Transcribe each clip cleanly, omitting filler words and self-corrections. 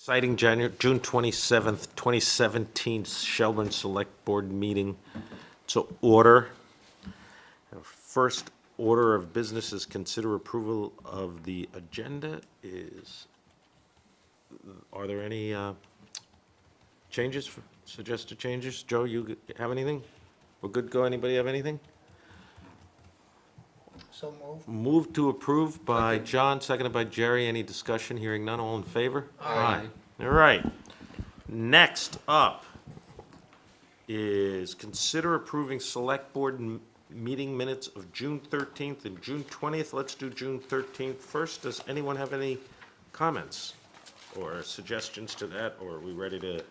Citing June 27th, 2017 Shelburne Select meeting to order. Our first order of business is consider approval of the agenda. Are there any changes, suggested changes? Joe, you have anything? We're good, go, anybody have anything? So moved. Moved to approve by John, seconded by Jerry. Any discussion? Hearing none, all in favor? Aye. All right. Next up is consider approving Select Board meeting minutes of June 13th and June 20th. Let's do June 13th first. Does anyone have any comments or suggestions to that, or are we ready to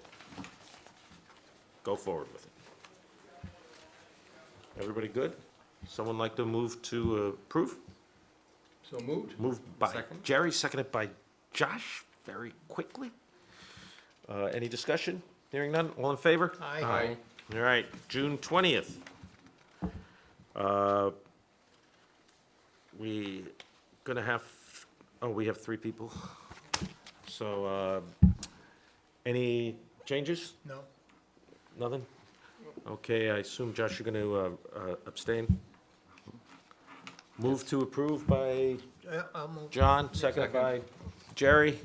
go forward with it? Everybody good? Someone like to move to approve? So moved. Moved by Second. Jerry, seconded by Josh, very quickly. Any discussion? Hearing none, all in favor? Aye. All right, June 20th. We gonna have, we have 3 people. So, any changes? No. Nothing? Okay, I assume, Josh, you're gonna abstain? Move to approve by I'll move. John, seconded Second. by Jerry.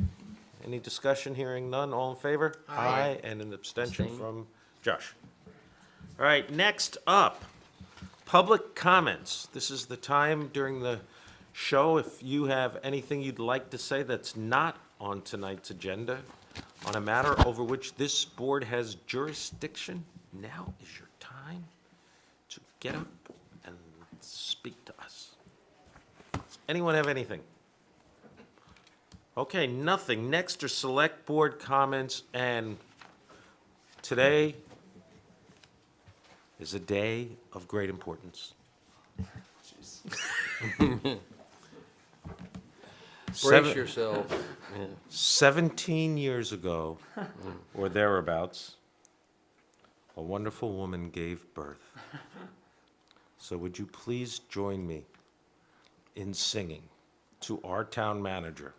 Any discussion? Hearing none, all in favor? Aye. And an abstention Abstain. from Josh. All right, next up, public comments. This is the time during the show, if you have anything you'd like to say that's not on tonight's agenda, on a matter over which this board has jurisdiction, now is your time to get up and speak to us. Does anyone have anything? Okay, nothing. Next are select board comments, and today is a day of great importance. Brace yourself. 17 years ago, or thereabouts, a wonderful woman gave birth. So would you please join me in singing to our town manager?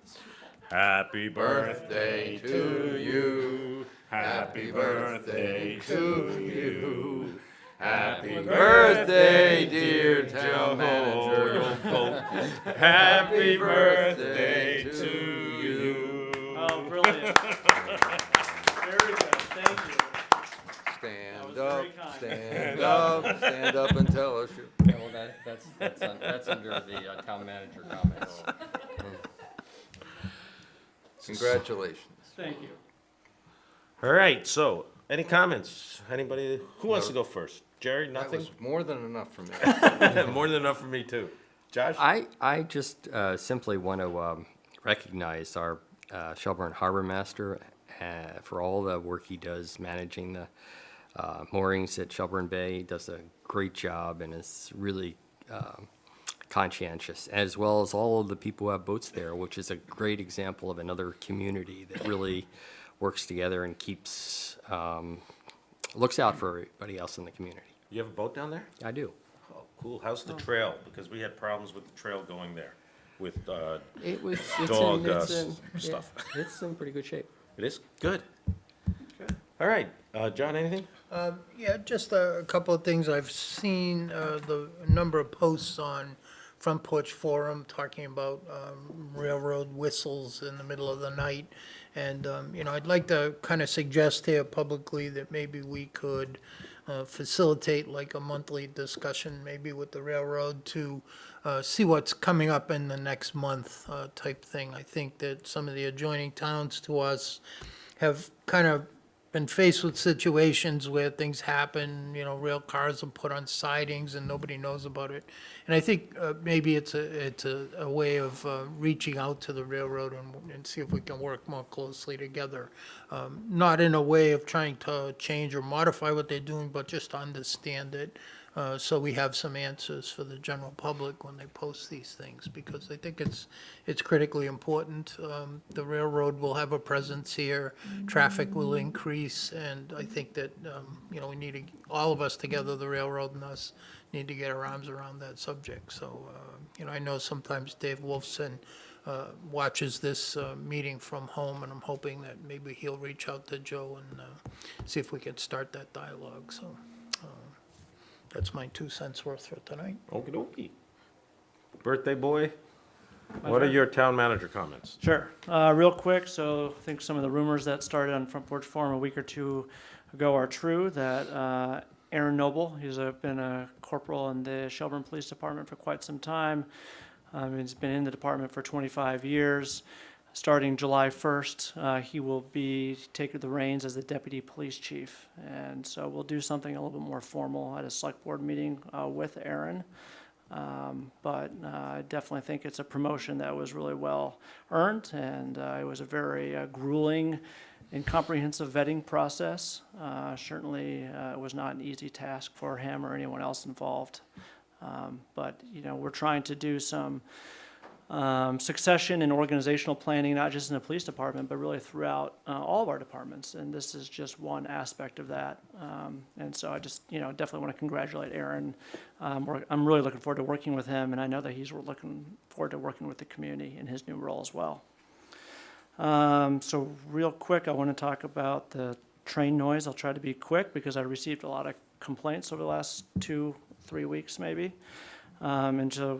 Happy birthday to you. Happy birthday to you. Happy birthday, dear town manager. Happy birthday to you. Oh, brilliant. Very good, thank you. Stand was up, very kind. stand up and tell us. Yeah, well, that's under the town manager comments. Congratulations. Thank you. All right, so, any comments? Anybody, who wants to go first? Jerry, That nothing? was more than enough for me. More than enough for me, too. Josh? I just simply want to recognize our Shelburne Harbor Master for all the work he does managing the moorings at Shelburne Bay. He does a great job and is really conscientious, as well as all of the people who have boats there, which is a great example of another community that really works together and keeps, looks out for everybody else in the community. You have a boat down there? I do. Oh, cool. How's the trail? Because we had problems with the trail going there with, It's Dog, stuff. It's in pretty good shape. it is? Good. All right, John, anything? Yeah, just a couple of things. I've seen the number of posts on Front Porch Forum talking about railroad whistles in the middle of the night. And, I'd like to kind of suggest here publicly that maybe we could facilitate like a monthly discussion, maybe with the railroad, to see what's coming up in the next month type thing. I think that some of the adjoining towns to us have kind of been faced with situations where things happen, rail cars are put on sidings and nobody knows about it. And I think maybe it's a way of reaching out to the railroad and see if we can work more closely together. Not in a way of trying to change or modify what they're doing, but just understand it. So we have some answers for the general public when they post these things, because I think it's critically important. The railroad will have a presence here, traffic will increase, and I think that, we need to, all of us together, the railroad and us, need to get our arms around that subject. So, I know sometimes Dave Wolfson watches this meeting from home, and I'm hoping that maybe he'll reach out to Joe and see if we can start that dialogue. So that's my 2 cents worth for tonight. Okey dokey. Birthday boy, what are your town manager comments? Sure. Real quick, so I think some of the rumors that started on Front Porch Forum a week or two ago are true, that Aaron Noble, he's been a corporal in the Shelburne Police Department for quite some time. He's been in the department for 25 years. Starting July 1st, he will be taking the reins as the deputy police chief. And so we'll do something a little bit more formal at a select board meeting with Aaron. But I definitely think it's a promotion that was really well earned, and it was a very grueling and comprehensive vetting process. Certainly, it was not an easy task for him or anyone else involved. But, we're trying to do some succession and organizational planning, not just in the police department, but really throughout all of our departments. And this is just one aspect of that. And so I just, definitely want to congratulate Aaron. I'm really looking forward to working with him, and I know that he's looking forward to working with the community in his new role as well. So real quick, I want to talk about the train noise. I'll try to be quick because I received a lot of complaints over the last 2-3 weeks maybe. And so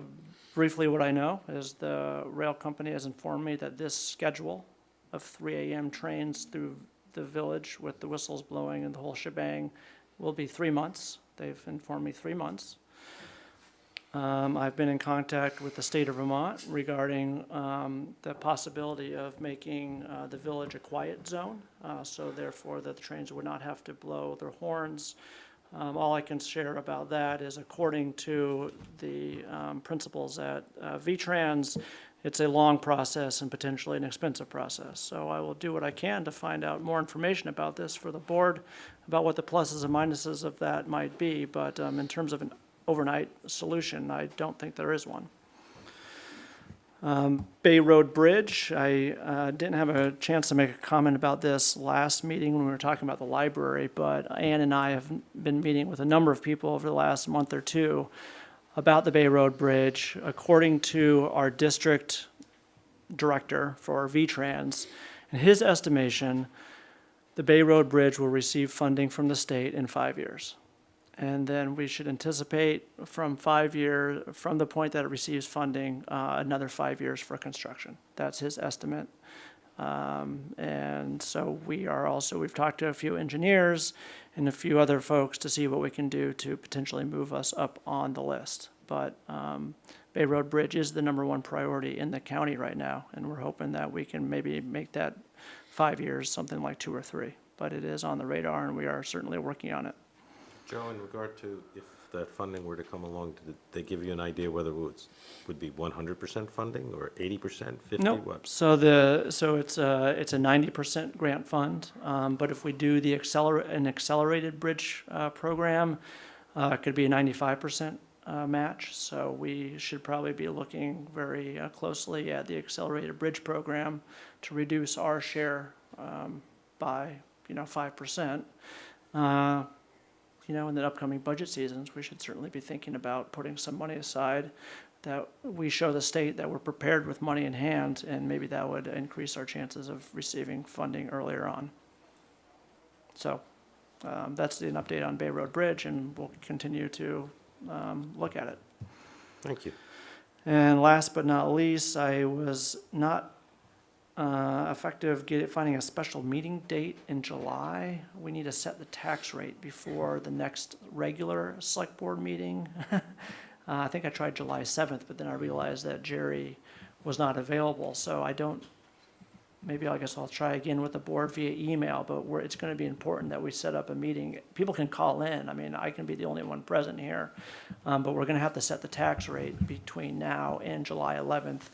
briefly what I know is the rail company has informed me that this schedule of 3 a.m. trains through the village with the whistles blowing and the whole shebang will be 3 months. They've informed me 3 months. I've been in contact with the state of Vermont regarding the possibility of making the village a quiet zone, so therefore that the trains would not have to blow their horns. All I can share about that is according to the principles at VTrans, it's a long process and potentially an expensive process. So I will do what I can to find out more information about this for the board, about what the pluses and minuses of that might be. But in terms of an overnight solution, I don't think there is one. Bay Road Bridge, I didn't have a chance to make a comment about this last meeting when we were talking about the library, but Ann and I have been meeting with a number of people over the last month or two about the Bay Road Bridge. According to our district director for VTrans, in his estimation, the Bay Road Bridge will receive funding from the state in 5 years. And then we should anticipate from the point that it receives funding, another 5 years for construction. That's his estimate. And so we've talked to a few engineers and a few other folks to see what we can do to potentially move us up on the list. But Bay Road Bridge is the #1 priority in the county right now, and we're hoping that we can maybe make that 5 years, something like 2 or 3. But it is on the radar, and we are certainly working on it. Joe, in regard to if that funding were to come along, did they give you an idea whether it would be 100% funding or 80%, 50, No, what? so it's a 90% grant fund, but if we do an accelerated bridge program, it could be a 95% match. So we should probably be looking very closely at the accelerated bridge program to reduce our share by 5%. In the upcoming budget seasons, we should certainly be thinking about putting some money aside that we show the state that we're prepared with money in hand, and maybe that would increase our chances of receiving funding earlier on. So that's an update on Bay Road Bridge, and we'll continue to look at it. Thank you. And last but not least, I was not effective finding a special meeting date in July. We need to set the tax rate before the next regular select board meeting. I think I tried July 7th, but then I realized that Jerry was not available. So I guess I'll try again with the board via email, but it's going to be important that we set up a meeting. People can call in. I mean, I can be the only one present here, but we're going to have to set the tax rate between now and July 11th.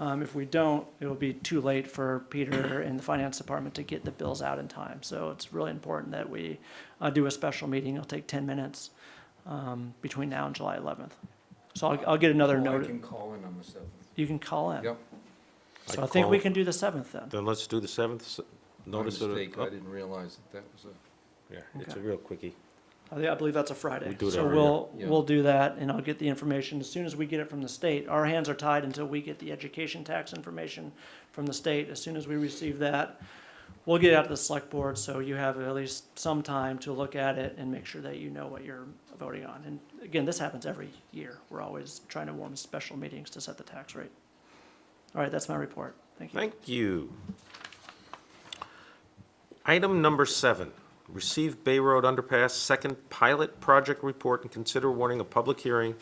If we don't, it will be too late for Peter and the finance department to get the bills out in time. So it's really important that we do a special meeting. It'll take 10 minutes between now and July 11th. So I'll get another note. I can call in on the 7th. You can call in. Yep. So I think we can do the 7th then. Then let's do the 7th. My Notice it. mistake, I didn't realize that was a, Yeah, it's a Okay. real quickie. I believe that's a Friday. We do it So every we'll do that, and I'll get the information as soon as we get it from the state. Our hands are tied until we get the education tax information from the state. As soon as we receive that, we'll get it out to the select board, so you have at least some time to look at it and make sure that you know what you're voting on. And again, this happens every year. We're always trying to warn special meetings to set the tax rate. All right, that's my report. Thank you. Thank you. Item number 7, receive Bay Road Underpass second pilot project report and consider warning a public hearing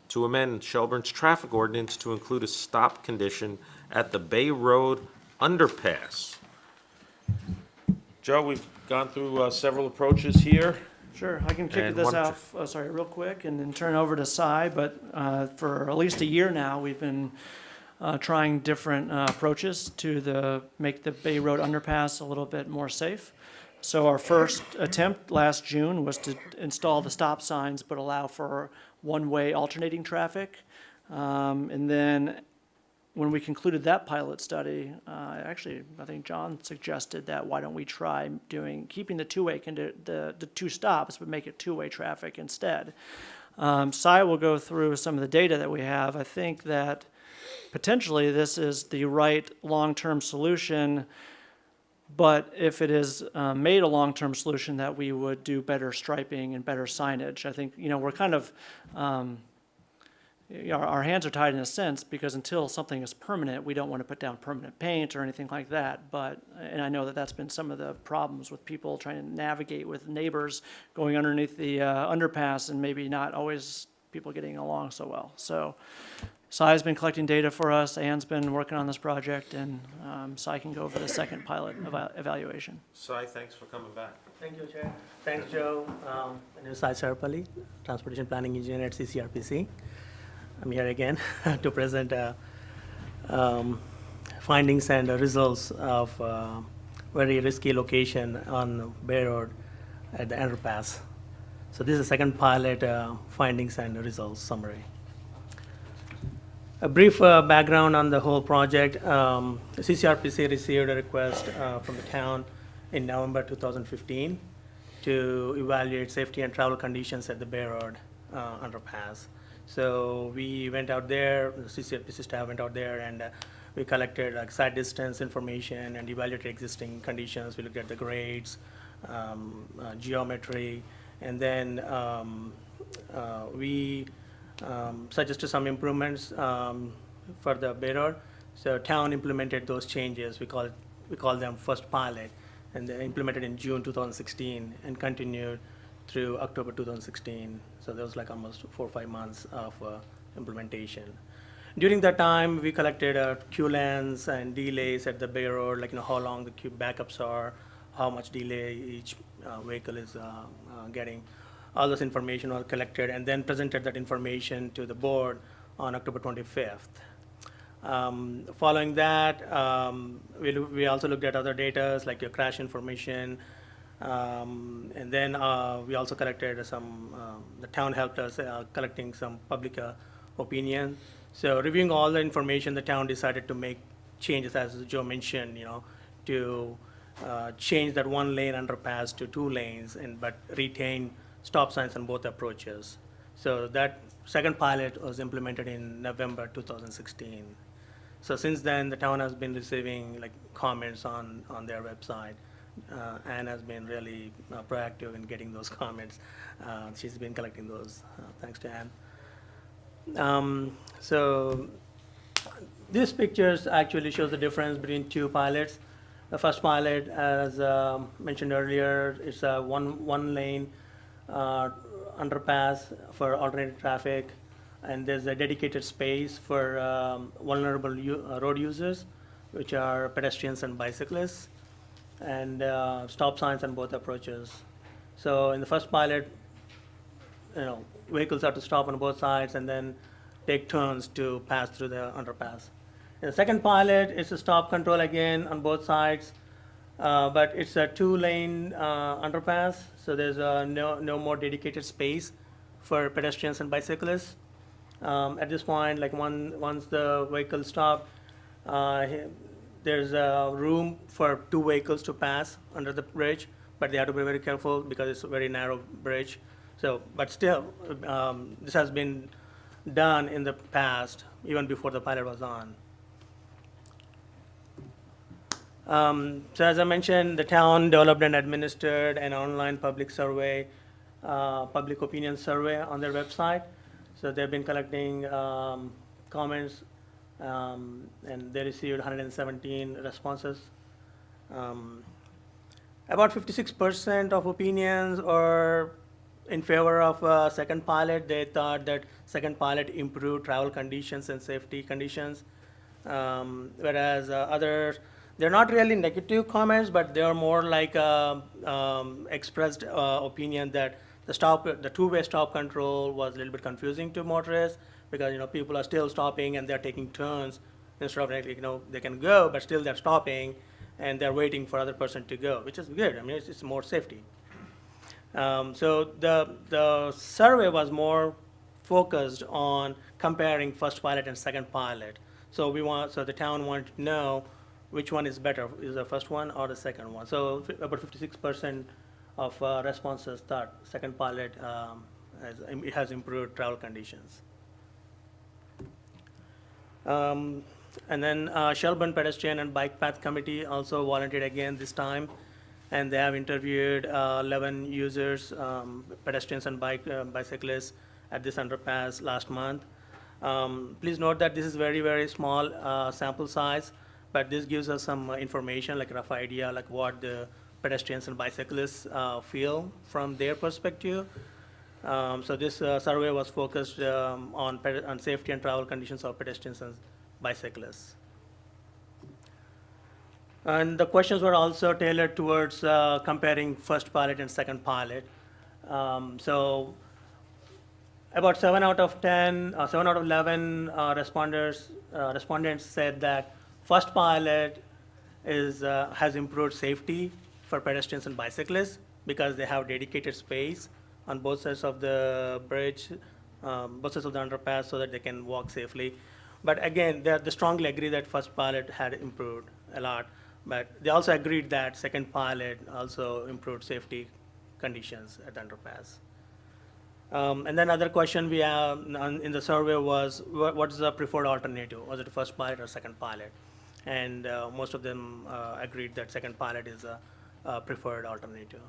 to amend Shelburne's traffic ordinance to include a stop condition at the Bay Road Underpass. Joe, we've gone through several approaches here. Sure, I can kick And this why don't off, real quick, and then turn over to Cy, but for at least a year now, we've been trying different approaches to make the Bay Road underpass a little bit more safe. So our first attempt last June was to install the stop signs, but allow for one-way alternating traffic. And then when we concluded that pilot study, I think John suggested that why don't we try keeping the two-way, the two stops, but make it two-way traffic instead. Cy will go through some of the data that we have. I think that potentially this is the right long-term solution, but if it is made a long-term solution, that we would do better striping and better signage. I think, we're kind of, our hands are tied in a sense, because until something is permanent, we don't want to put down permanent paint or anything like that. And I know that that's been some of the problems with people trying to navigate with neighbors going underneath the underpass, and maybe not always people getting along so well. So Cy's been collecting data for us, Ann's been working on this project, and Cy can go over the second pilot evaluation. Cy, thanks for coming back. Thank you, Chair. Thanks, Joe. My name is Sai Sarpalli, Transportation Planning Engineer at CCRPC. I'm here again to present findings and results of very risky location on Bay Road at the underpass. So this is the second pilot findings and results summary. A brief background on the whole project. CCRPC received a request from the town in November 2015 to evaluate safety and travel conditions at the Bay Road underpass. So we went out there, the CCRPC staff went out there, and we collected site distance information and evaluated existing conditions. We looked at the grades, geometry, and then we suggested some improvements for the Bay Road. So town implemented those changes. We call them first pilot, and they implemented in June 2016 and continued through October 2016. So there was like almost 4 or 5 months of implementation. During that time, we collected queue lengths and delays at the Bay Road, like how long the queue backups are, how much delay each vehicle is getting. All this information was collected and then presented that information to the board on October 25th. Following that, we also looked at other data like your crash information, and then we also collected some, the town helped us collecting some public opinion. So reviewing all the information, the town decided to make changes, as Joe mentioned, to change that 1 lane underpass to 2 lanes, but retain stop signs on both approaches. So that second pilot was implemented in November 2016. So since then, the town has been receiving comments on their website. Anne has been really proactive in getting those comments. She's been collecting those, thanks to Anne. So these pictures actually shows the difference between 2 pilots. The first pilot, as mentioned earlier, it's a one lane underpass for alternative traffic, and there's a dedicated space for vulnerable road users, which are pedestrians and bicyclists, and stop signs on both approaches. So in the first pilot, vehicles have to stop on both sides and then take turns to pass through the underpass. In the second pilot, it's a stop control again on both sides, but it's a 2-lane underpass, so there's no more dedicated space for pedestrians and bicyclists. At this point, once the vehicles stop, there's room for 2 vehicles to pass under the bridge, but they have to be very careful because it's a very narrow bridge. So, but still, this has been done in the past, even before the pilot was on. So as I mentioned, the town developed and administered an online public survey, public opinion survey on their website. So they've been collecting comments, and they received 117 responses. About 56% of opinions are in favor of a second pilot. They thought that second pilot improved travel conditions and safety conditions, whereas others, they're not really negative comments, but they are more like expressed opinion that the two-way stop control was a little bit confusing to motorists because people are still stopping and they're taking turns instead of they can go, but still they're stopping and they're waiting for other person to go, which is good. I mean, it's more safety. So the survey was more focused on comparing first pilot and second pilot. So the town wanted to know which one is better, is the first one or the second one. So about 56% of responses thought second pilot it has improved travel conditions. And then Shelburne Pedestrian and Bike Path Committee also volunteered again this time, and they have interviewed 11 users, pedestrians and bicyclists at this underpass last month. Please note that this is very, very small sample size, but this gives us some information, like a rough idea, like what the pedestrians and bicyclists feel from their perspective. So this survey was focused on safety and travel conditions of pedestrians and bicyclists. And the questions were also tailored towards comparing first pilot and second pilot. So about 7 out of 11 respondents said that first pilot has improved safety for pedestrians and bicyclists because they have dedicated space on both sides of the bridge, both sides of the underpass, so that they can walk safely. But again, they strongly agree that first pilot had improved a lot, but they also agreed that second pilot also improved safety conditions at the underpass. And then other question we have in the survey was, what is the preferred alternative? Was it first pilot or second pilot? And most of them agreed that second pilot is a preferred alternative.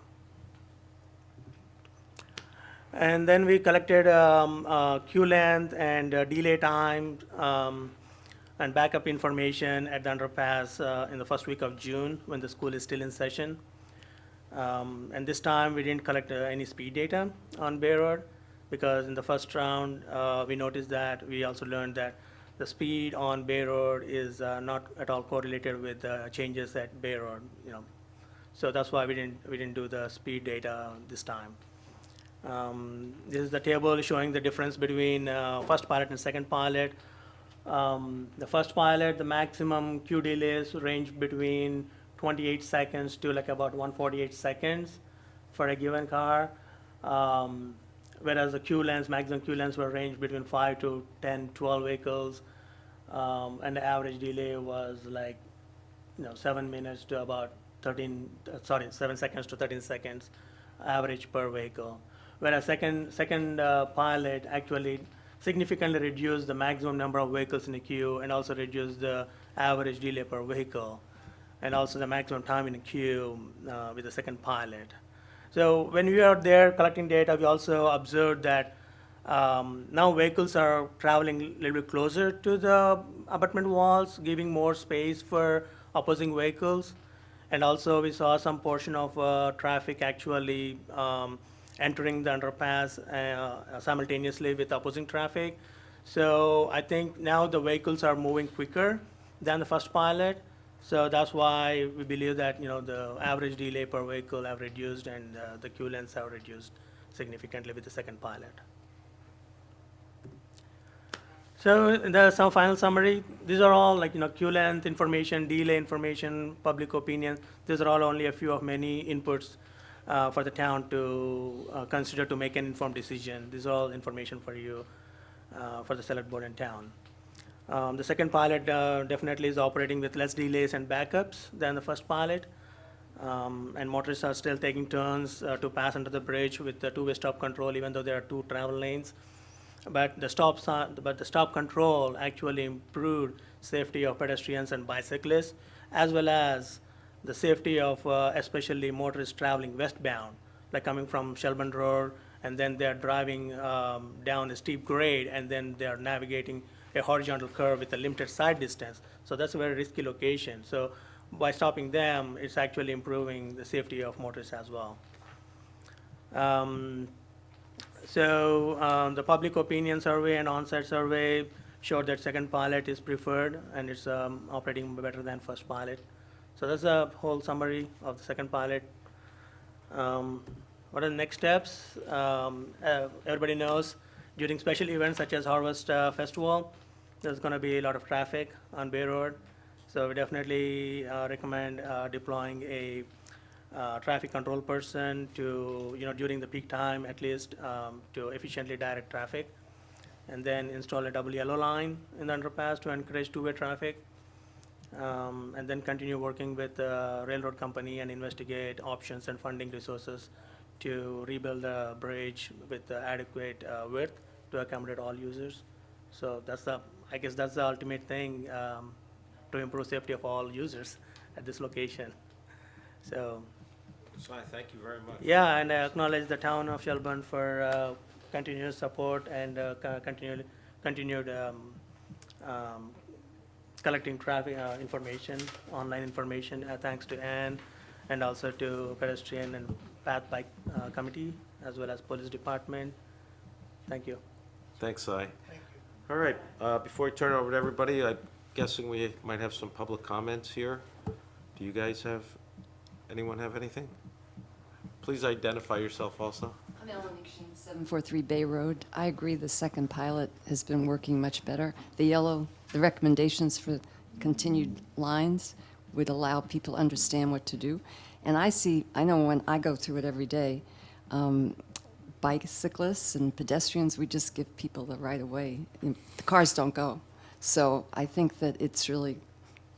And then we collected queue length and delay time and backup information at the underpass in the first week of June when the school is still in session. And this time we didn't collect any speed data on Bay Road because in the first round we noticed that we also learned that the speed on Bay Road is not at all correlated with changes at Bay Road. So that's why we didn't do the speed data this time. This is the table showing the difference between first pilot and second pilot. The first pilot, the maximum queue delays range between 28 seconds to like about 148 seconds for a given car, whereas the maximum queue lengths will range between 5 to 10, 12 vehicles, and the average delay was like 7 minutes to about 7 seconds to 13 seconds average per vehicle. Whereas second pilot actually significantly reduced the maximum number of vehicles in the queue and also reduced the average delay per vehicle and also the maximum time in the queue with the second pilot. So when we are there collecting data, we also observed that now vehicles are traveling a little bit closer to the abutment walls, giving more space for opposing vehicles. And also we saw some portion of traffic actually entering the underpass simultaneously with opposing traffic. So I think now the vehicles are moving quicker than the first pilot. So that's why we believe that the average delay per vehicle have reduced and the queue lengths have reduced significantly with the second pilot. So there's some final summary. These are all like queue length information, delay information, public opinion. These are all only a few of many inputs for the town to consider to make an informed decision. This is all information for you, for the select board and town. The second pilot definitely is operating with less delays and backups than the first pilot. And motorists are still taking turns to pass under the bridge with the two-way stop control, even though there are two travel lanes. But the stop control actually improved safety of pedestrians and bicyclists, as well as the safety of especially motorists traveling westbound, like coming from Shelburne Road, and then they're driving down a steep grade, and then they're navigating a horizontal curve with a limited side distance. So that's a very risky location. So by stopping them, it's actually improving the safety of motorists as well. The public opinion survey and on-site survey showed that second pilot is preferred, and it's operating better than first pilot. So that's a whole summary of the second pilot. What are the next steps? Everybody knows during special events such as Harvest Festival, there's going to be a lot of traffic on Bay Road. So we definitely recommend deploying a traffic control person to, during the peak time at least, to efficiently direct traffic. And then install a double yellow line in the underpass to encourage two-way traffic. And then continue working with the railroad company and investigate options and funding resources to rebuild the bridge with the adequate width to accommodate all users. So I guess that's the ultimate thing to improve safety of all users at this location. So, Thank you very much. yeah, and I acknowledge the town of Shelburne for continuous support and continued collecting traffic information, online information, thanks to Ann, and also to pedestrian and path bike committee, as well as police department. Thank you. Thanks, Si. Thank you. All right, before I turn it over to everybody, I'm guessing we might have some public comments here. Do you guys anyone have anything? Please identify yourself also. I'm Ellen Exchange, 743 Bay Road. I agree the second pilot has been working much better. The recommendations for continued lines would allow people to understand what to do. And I know when I go through it every day, bicyclists and pedestrians, we just give people the right of way. The cars don't go. So I think that it's really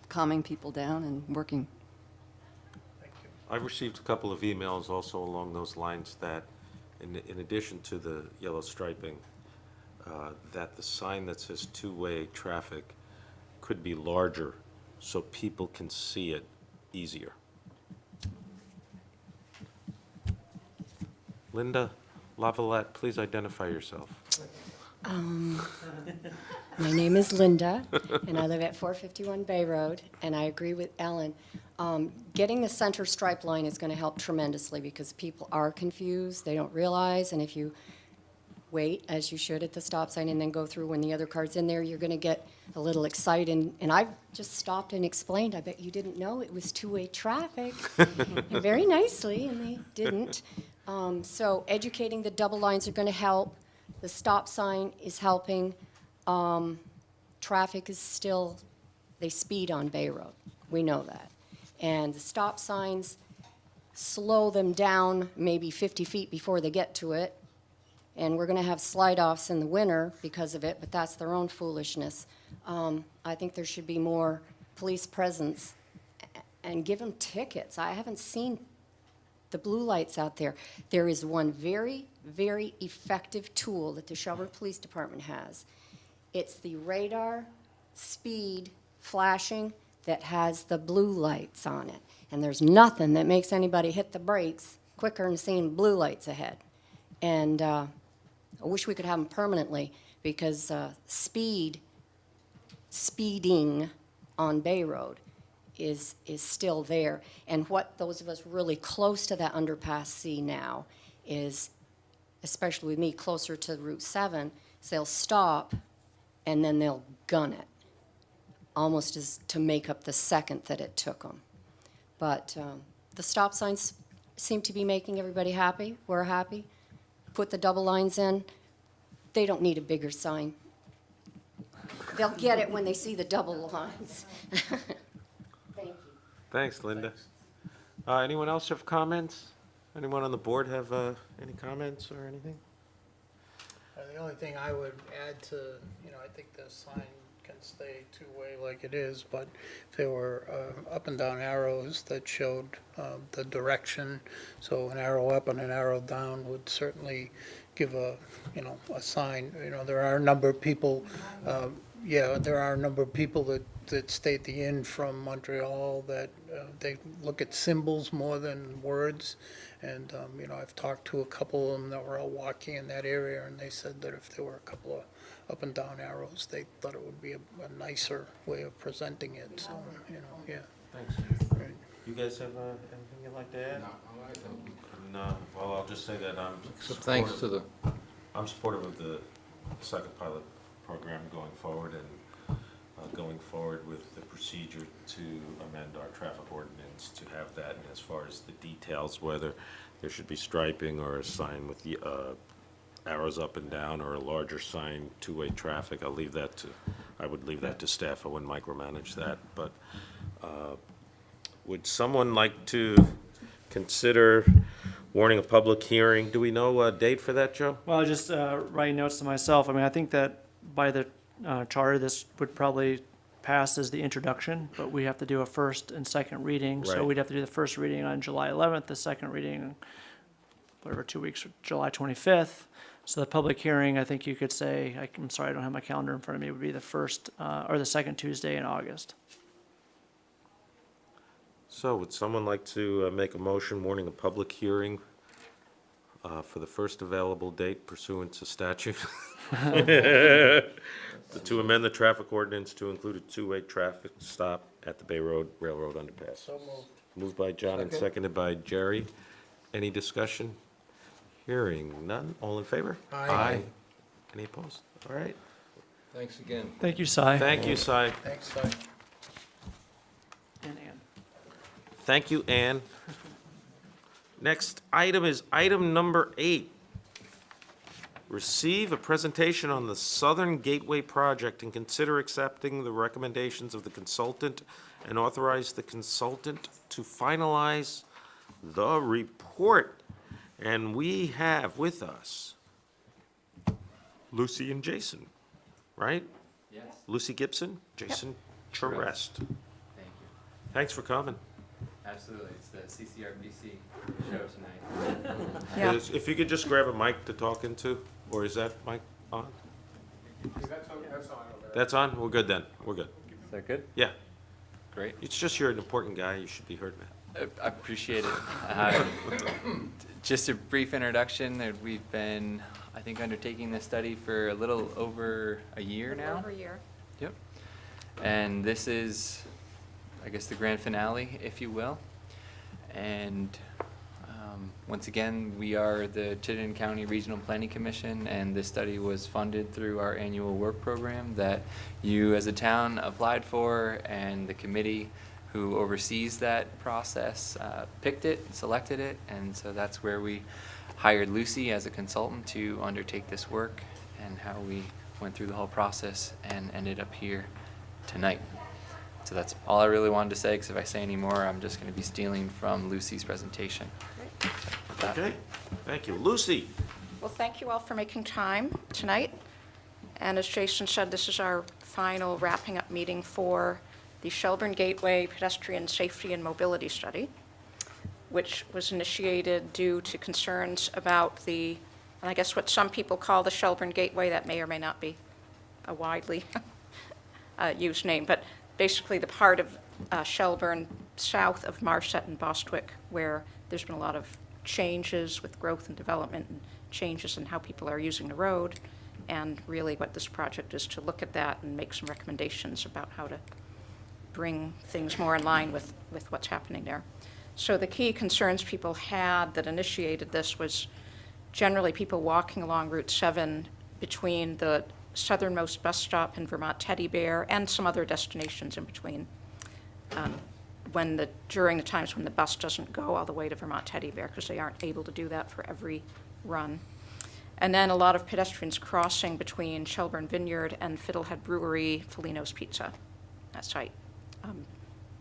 calming people down and working. I've received a couple of emails also along those lines that, in addition to the yellow striping, that the sign that says two-way traffic could be larger so people can see it easier. Linda Lavalette, please identify yourself. My name is Linda, and I live at 451 Bay Road, and I agree with Ellen. Getting the center stripe line is going to help tremendously because people are confused, they don't realize, and if you wait, as you should at the stop sign, and then go through when the other car's in there, you're going to get a little excited. And I've just stopped and explained, I bet you didn't know it was two-way traffic, very nicely, and they didn't. So educating the double lines are going to help. The stop sign is helping. Traffic is still, they speed on Bay Road. We know that. And the stop signs slow them down maybe 50 feet before they get to it. And we're going to have slide-offs in the winter because of it, but that's their own foolishness. I think there should be more police presence and give them tickets. I haven't seen the blue lights out there. There is one very, very effective tool that the Shelburne Police Department has. It's the radar speed flashing that has the blue lights on it. And there's nothing that makes anybody hit the brakes quicker than seeing blue lights ahead. And I wish we could have them permanently because speeding on Bay Road is still there. And what those of us really close to that underpass see now is, especially with me closer to Route 7, is they'll stop and then they'll gun it, almost as to make up the second that it took them. But the stop signs seem to be making everybody happy. We're happy. Put the double lines in. They don't need a bigger sign. They'll get it when they see the double lines. Thank you. Thanks, Linda. Anyone else have comments? Anyone on the board have any comments or anything? The only thing I would add to, I think the sign can stay two-way like it is, but if there were up and down arrows that showed the direction, so an arrow up and an arrow down would certainly give a, a sign. There are a number of people, there are a number of people that stay at the inn from Montreal that they look at symbols more than words. And, I've talked to a couple of them that were out walking in that area, and they said that if there were a couple of up and down arrows, they thought it would be a nicer way of presenting it, so, yeah. Thanks. Right. You guys have anything you'd like to add? No. Well, I'll just say that I'm Thanks to the, I'm supportive of the second pilot program going forward and going forward with the procedure to amend our traffic ordinance to have that. And as far as the details, whether there should be striping or a sign with the arrows up and down or a larger sign, two-way traffic, I would leave that to staff. I wouldn't micromanage that. But would someone like to consider warning a public hearing? Do we know a date for that, Joe? Well, just writing notes to myself. I mean, I think that by the charter, this would probably pass as the introduction, but we have to do a first and second reading. So Right. we'd have to do the first reading on July 11th, the second reading, whatever, 2 weeks, July 25th. So the public hearing, I think you could say, I'm sorry, I don't have my calendar in front of me, would be the first or the second Tuesday in August. So would someone like to make a motion warning a public hearing for the first available date pursuant to statute? To amend the traffic ordinance to include a two-way traffic stop at the Bay Road Railroad underpass. So moved. Moved by John and seconded by Jerry. Any discussion? Hearing none. All in favor? Aye. Any opposed? All right. thanks again. Thank you, Cy. Thank you, Si. Thanks, Si. And Ann. Thank you, Ann. Next item is item number 8. Receive a presentation on the Southern Gateway Project and consider accepting the recommendations of the consultant and authorize the consultant to finalize the report. And we have with us Lucy and Jason, right? Yes, Lucy Gibson, Jason Charest. thank you. Thanks for coming. Absolutely, it's the CCRPC show tonight. Yeah. If you could just grab a mic to talk into, or is that mic on? That's on? We're good then. We're good. Is that good? Yeah. Great. It's just you're an important guy. You should be heard, man. I appreciate it. Just a brief introduction. We've been, I think, undertaking this study for a little over a year now. Over a year. Yep. And this is, I guess, the grand finale, if you will. And once again, we are the Chittenden County Regional Planning Commission, and this study was funded through our annual work program that you as a town applied for, and the committee who oversees that process picked it, selected it, and so that's where we hired Lucy as a consultant to undertake this work, and how we went through the whole process and ended up here tonight. So that's all I really wanted to say, because if I say any more, I'm just going to be stealing from Lucy's presentation. So with that- Okay. Thank you. Lucy? Well, thank you all for making time tonight. And as Jason said, this is our final wrapping up meeting for the Shelburne Gateway Pedestrian Safety and Mobility Study, which was initiated due to concerns about and I guess what some people call the Shelburne Gateway. That may or may not be a widely used name, but basically the part of Shelburne south of Marset and Bostwick, where there's been a lot of changes with growth and development and changes in how people are using the road. And really what this project is to look at that and make some recommendations about how to bring things more in line with what's happening there. So the key concerns people had that initiated this was generally people walking along Route 7 between the southernmost bus stop in Vermont Teddy Bear and some other destinations in between. During the times when the bus doesn't go all the way to Vermont Teddy Bear, because they aren't able to do that for every run. And then a lot of pedestrians crossing between Shelburne Vineyard and Fiddlehead Brewery, Felino's Pizza, that site.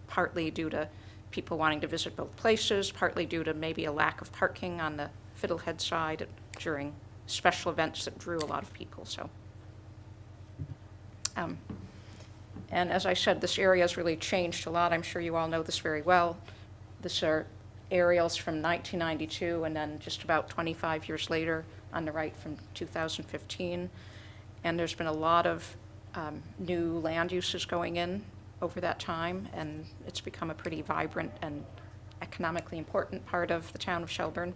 Partly due to people wanting to visit both places, partly due to maybe a lack of parking on the Fiddlehead side during special events that drew a lot of people, so. And as I said, this area has really changed a lot. I'm sure you all know this very well. These are aerials from 1992, and then just about 25 years later, on the right from 2015. And there's been a lot of new land uses going in over that time, and it's become a pretty vibrant and economically important part of the town of Shelburne.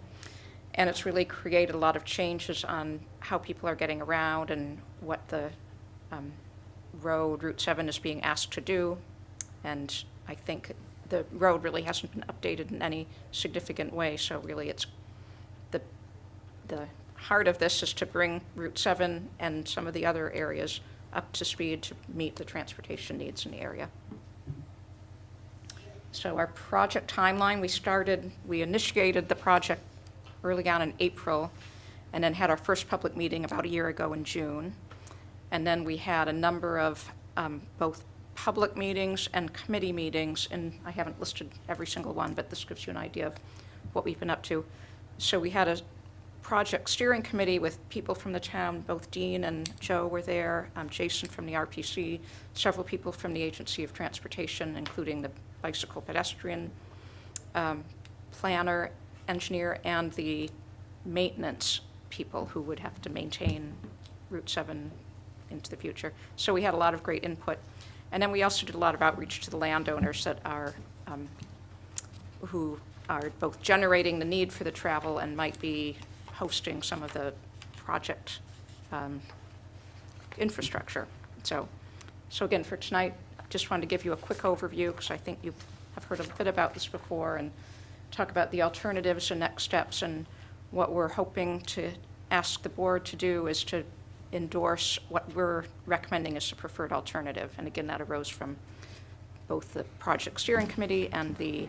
And it's really created a lot of changes on how people are getting around and what the road, Route 7, is being asked to do. And I think the road really hasn't been updated in any significant way, so really it's the heart of this is to bring Route 7 and some of the other areas up to speed to meet the transportation needs in the area. So our project timeline, we initiated the project early on in April, and then had our first public meeting about a year ago in June. And then we had a number of both public meetings and committee meetings, and I haven't listed every single one, but this gives you an idea of what we've been up to. So we had a project steering committee with people from the town, both Dean and Joe were there, Jason from the RPC, several people from the Agency of Transportation, including the bicycle pedestrian planner, engineer, and the maintenance people who would have to maintain Route 7 into the future. So we had a lot of great input. And then we also did a lot of outreach to the landowners that are, who are both generating the need for the travel and might be hosting some of the project infrastructure. So again, for tonight, I just wanted to give you a quick overview, because I think you have heard a bit about this before, and talk about the alternatives and next steps. And what we're hoping to ask the board to do is to endorse what we're recommending as the preferred alternative. And again, that arose from both the project steering committee and the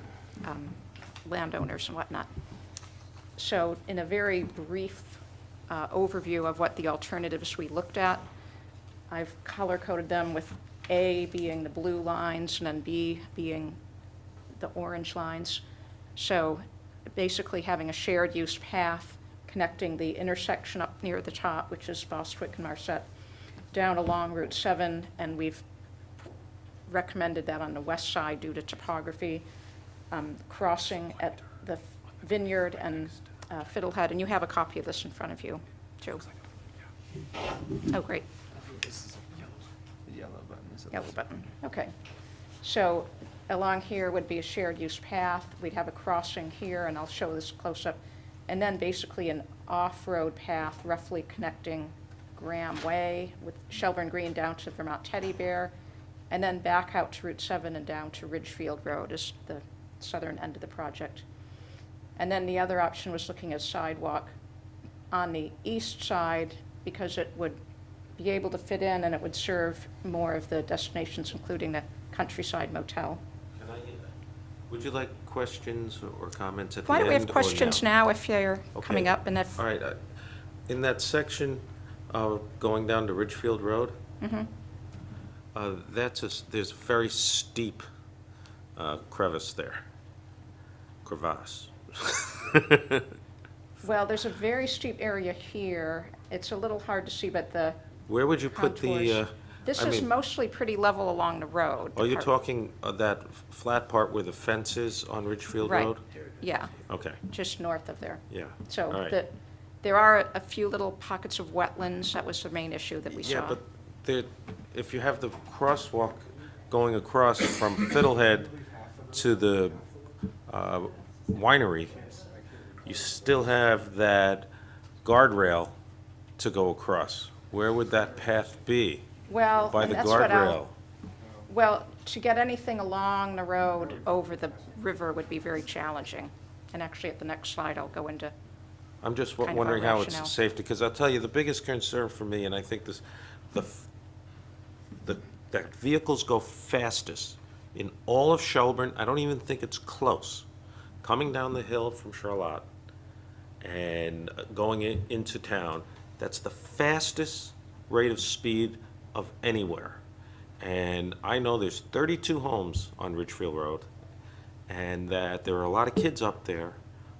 landowners and whatnot. So in a very brief overview of what the alternatives we looked at, I've color-coded them with A being the blue lines and then B being the orange lines. So basically having a shared use path connecting the intersection up near the top, which is Bostwick and Marset, down along Route 7, and we've recommended that on the west side due to topography, crossing at the Vineyard and Fiddlehead, and you have a copy of this in front of you, Joe. Oh, great. The yellow button is Yellow button, okay. So along here would be a shared use path. We'd have a crossing here, and I'll show this close up. And then basically an off-road path roughly connecting Graham Way with Shelburne Green down to Vermont Teddy Bear, and then back out to Route 7 and down to Ridgefield Road is the southern end of the project. And then the other option was looking at sidewalk on the east side, because it would be able to fit in and it would serve more of the destinations, including the Countryside Motel. Would you like questions or comments at the Why end? don't we have questions now if they're coming Okay. up, and if, All right, in that section going down to Ridgefield Road, there's a very steep crevasse there, crevasse. well, there's a very steep area here. It's a little hard to see, but the Where would you put the, contours. This I is mean- mostly pretty level along the road. are you part- talking that flat part where the fence is on Ridgefield Right. Road? Yeah, Okay, just north of there. yeah. So All right. there are a few little pockets of wetlands. That was the main issue that we Yeah, saw. but there, if you have the crosswalk going across from Fiddlehead to the winery, you still have that guardrail to go across. Where would that path be? Well, By and the that's what guardrail? well, to get anything along the road over the river would be very challenging. And actually, at the next slide, I'll go into, I'm just kind of our wondering how it's rationale. safe, because I'll tell you, the biggest concern for me, and I think this, that vehicles go fastest in all of Shelburne, I don't even think it's close, coming down the hill from Charlotte and going into town, that's the fastest rate of speed of anywhere. And I know there's 32 homes on Ridgefield Road, and that there are a lot of kids up there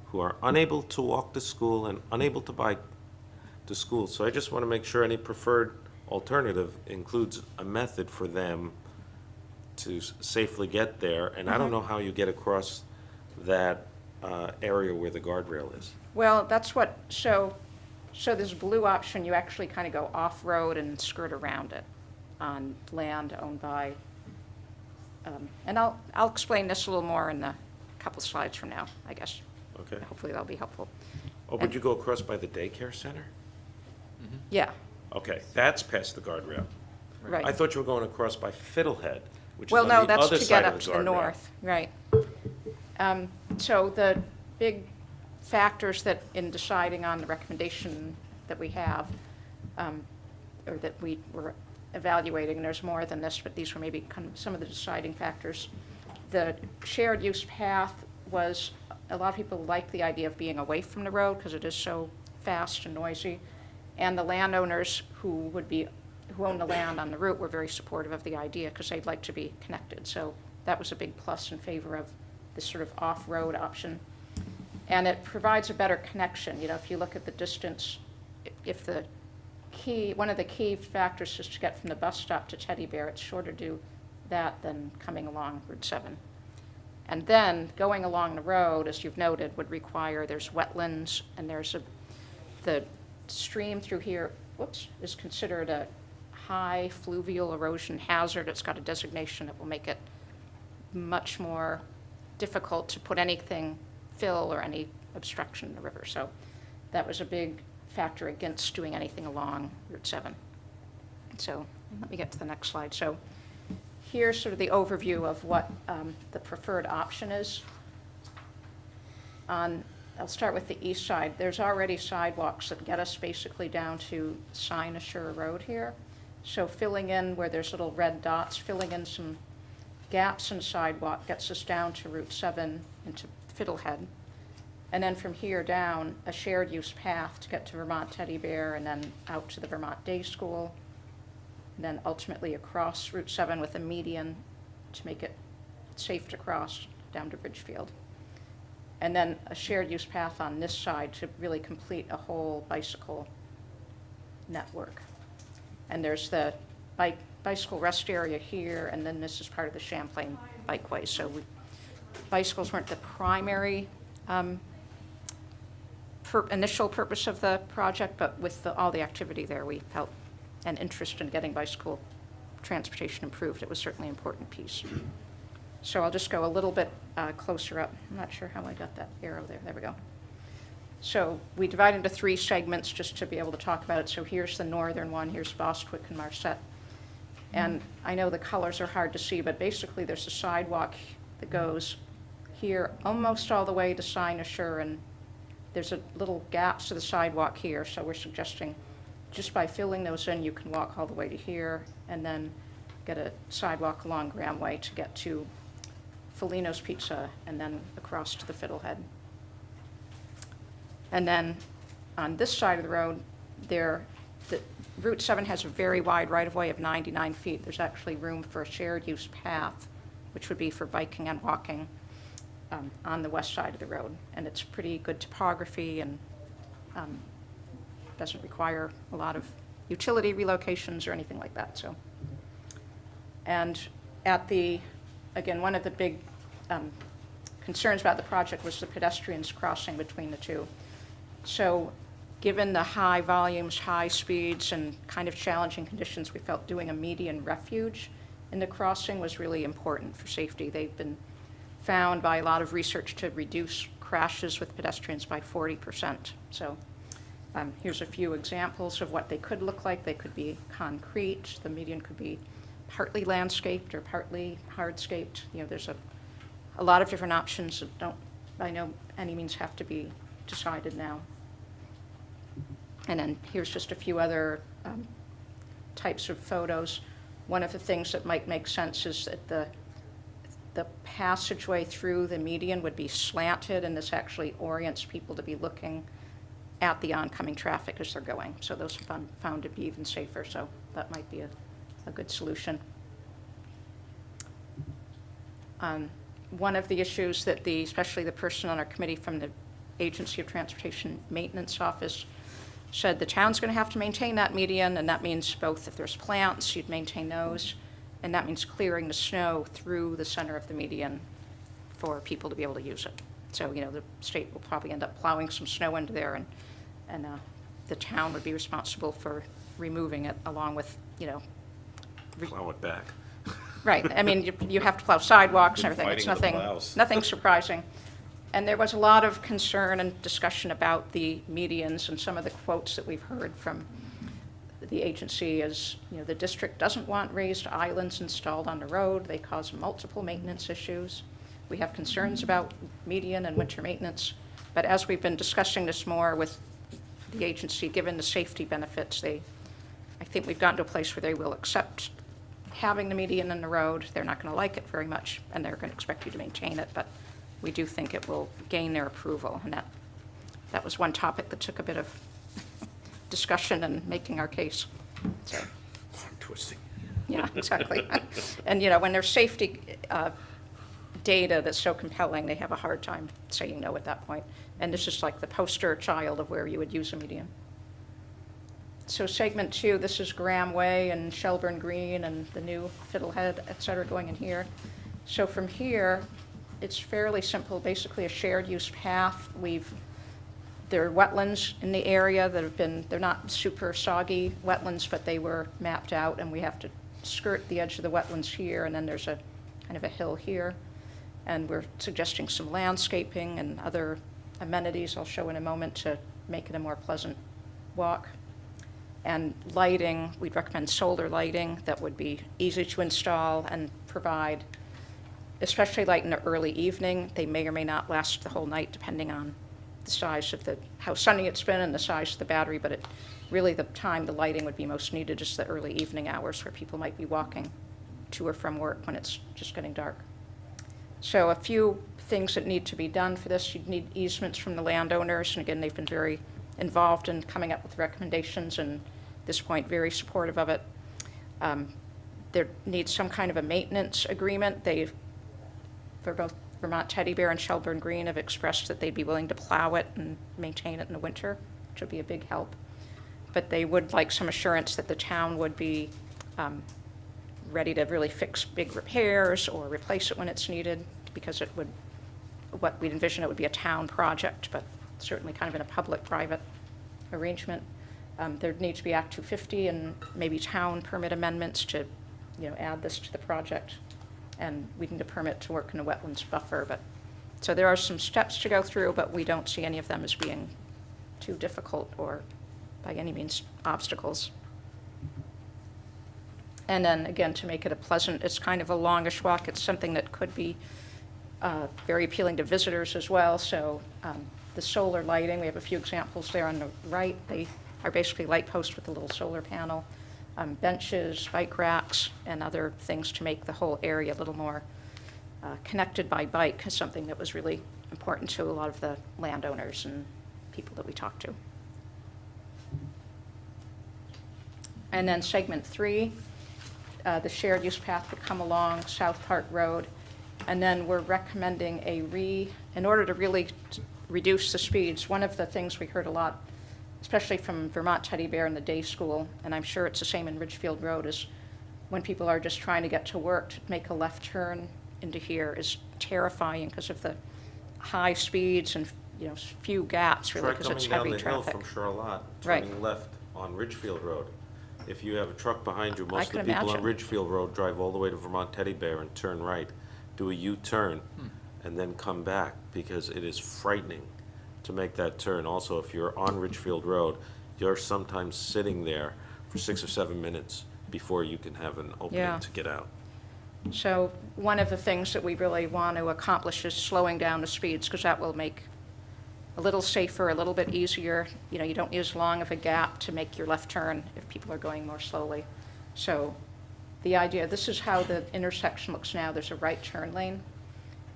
who are unable to walk to school and unable to bike to school. So I just want to make sure any preferred alternative includes a method for them to safely get there, and I don't know how you get across that area where the guardrail is. Well, that's what, so this blue option, you actually kind of go off-road and skirt around it on land owned by, and I'll explain this a little more in a couple slides from now, I guess. Okay. Hopefully that'll be helpful. Oh, would you go across by the daycare center? Yeah, Okay, that's past the guardrail. right. I thought you were going across by Fiddlehead, which is Well, on no, the that's other to side get of up the to the guardrail. north, right. So the big factors that in deciding on the recommendation that we have, or that we were evaluating, and there's more than this, but these were maybe kind of some of the deciding factors. The shared use path was, a lot of people like the idea of being away from the road because it is so fast and noisy. And the landowners who own the land on the route were very supportive of the idea because they'd like to be connected. So that was a big plus in favor of this sort of off-road option. And it provides a better connection. You know, if you look at the distance, if the one of the key factors is to get from the bus stop to Teddy Bear, it's shorter to do that than coming along Route 7. And then going along the road, as you've noted, would require, there's wetlands, and the stream through here, is considered a high fluvial erosion hazard. It's got a designation that will make it much more difficult to put anything, fill or any obstruction in the river. So that was a big factor against doing anything along Route 7. So let me get to the next slide. So here's sort of the overview of what the preferred option is. I'll start with the east side. There's already sidewalks that get us basically down to Sinosure Road here. So filling in where there's little red dots, filling in some gaps in the sidewalk gets us down to Route 7 into Fiddlehead. And then from here down, a shared use path to get to Vermont Teddy Bear and then out to the Vermont Day School. And then ultimately across Route 7 with a median to make it safe to cross down to Ridgefield. And then a shared use path on this side to really complete a whole bicycle network. And there's the bicycle rest area here, and then this is part of the Champlain Bikeway. So bicycles weren't the primary initial purpose of the project, but with all the activity there, we felt an interest in getting bicycle transportation improved. It was certainly an important piece. So I'll just go a little bit closer up. I'm not sure how I got that arrow there. There we go. So we divide into 3 segments just to be able to talk about it. So here's the northern one. Here's Bostwick and Marset. And I know the colors are hard to see, but basically there's a sidewalk that goes here almost all the way to Sinosure, and there's a little gaps to the sidewalk here. So we're suggesting just by filling those in, you can walk all the way to here and then get a sidewalk along Graham Way to get to Felino's Pizza and then across to the Fiddlehead. And then on this side of the road, Route 7 has a very wide right-of-way of 99 feet. There's actually room for a shared use path, which would be for biking and walking on the west side of the road. And it's pretty good topography and doesn't require a lot of utility relocations or anything like that. So, and again, one of the big concerns about the project was the pedestrians crossing between the two. So given the high volumes, high speeds, and kind of challenging conditions, we felt doing a median refuge in the crossing was really important for safety. They've been found by a lot of research to reduce crashes with pedestrians by 40%. So here's a few examples of what they could look like. They could be concrete. The median could be partly landscaped or partly hardscaped. You know, there's a lot of different options that don't, by no any means, have to be decided now. And then here's just a few other types of photos. One of the things that might make sense is that the passageway through the median would be slanted, and this actually orients people to be looking at the oncoming traffic as they're going. So those have been found to be even safer, so that might be a good solution. One of the issues that especially the person on our committee from the Agency of Transportation Maintenance Office said the town's going to have to maintain that median, and that means both if there's plants, you'd maintain those, and that means clearing the snow through the center of the median for people to be able to use it. So, you know, the state will probably end up plowing some snow into there, and the town would be responsible for removing it along with, you know, Plow it back. right, I mean, you have to plow sidewalks and Been everything. It's fighting the nothing, plows. nothing surprising. And there was a lot of concern and discussion about the medians, and some of the quotes that we've heard from the agency is, you know, the district doesn't want raised islands installed on the road. They cause multiple maintenance issues. We have concerns about median and winter maintenance. But as we've been discussing this more with the agency, given the safety benefits, I think we've gotten to a place where they will accept having the median in the road. They're not going to like it very much, and they're going to expect you to maintain it, but we do think it will gain their approval, and that was one topic that took a bit of discussion and making our case. So, Arm twisting. yeah, exactly. And, you know, when there's safety data that's so compelling, they have a hard time saying no at that point. And this is like the poster child of where you would use a median. So segment 2, this is Graham Way and Shelburne Green and the new Fiddlehead, et cetera, going in here. So from here, it's fairly simple, basically a shared use path. There are wetlands in the area that have been, they're not super soggy wetlands, but they were mapped out, and we have to skirt the edge of the wetlands here, and then there's a kind of a hill here. And we're suggesting some landscaping and other amenities I'll show in a moment to make it a more pleasant walk. And lighting, we'd recommend solar lighting that would be easy to install and provide, especially light in the early evening. They may or may not last the whole night depending on the size of how sunny it's been and the size of the battery, but really the time the lighting would be most needed is the early evening hours where people might be walking to or from work when it's just getting dark. So a few things that need to be done for this. You'd need easements from the landowners, and again, they've been very involved in coming up with recommendations, and at this point, very supportive of it. There needs some kind of a maintenance agreement. For both Vermont Teddy Bear and Shelburne Green, have expressed that they'd be willing to plow it and maintain it in the winter, which would be a big help. But they would like some assurance that the town would be ready to really fix big repairs or replace it when it's needed, because what we'd envision it would be a town project, but certainly kind of in a public-private arrangement. There'd need to be Act 250 and maybe town permit amendments to, you know, add this to the project. And we need a permit to work in a wetlands buffer. So there are some steps to go through, but we don't see any of them as being too difficult or by any means obstacles. And then again, to make it it's kind of a longish walk. It's something that could be very appealing to visitors as well. So the solar lighting, we have a few examples there on the right. They are basically light posts with a little solar panel. Benches, bike racks, and other things to make the whole area a little more connected by bike is something that was really important to a lot of the landowners and people that we talked to. And then segment 3, the shared use path would come along South Park Road, and then we're recommending in order to really reduce the speeds, one of the things we heard a lot, especially from Vermont Teddy Bear and the day school, and I'm sure it's the same in Ridgefield Road, is when people are just trying to get to work, to make a left turn into here is terrifying because of the high speeds and, you know, few gaps really, because it's heavy traffic. Try coming down the hill from Charlotte, Right. turning left on Ridgefield Road. If you have a truck behind you, most of could the people on imagine. Ridgefield Road drive all the way to Vermont Teddy Bear and turn right, do a U-turn, and then come back, because it is frightening to make that turn. Also, if you're on Ridgefield Road, you're sometimes sitting there for 6 or 7 minutes before you can have an opening Yeah. to get out. So one of the things that we really want to accomplish is slowing down the speeds, because that will make a little safer, a little bit easier. You know, you don't need as long of a gap to make your left turn if people are going more slowly. So the idea, this is how the intersection looks now. There's a right turn lane,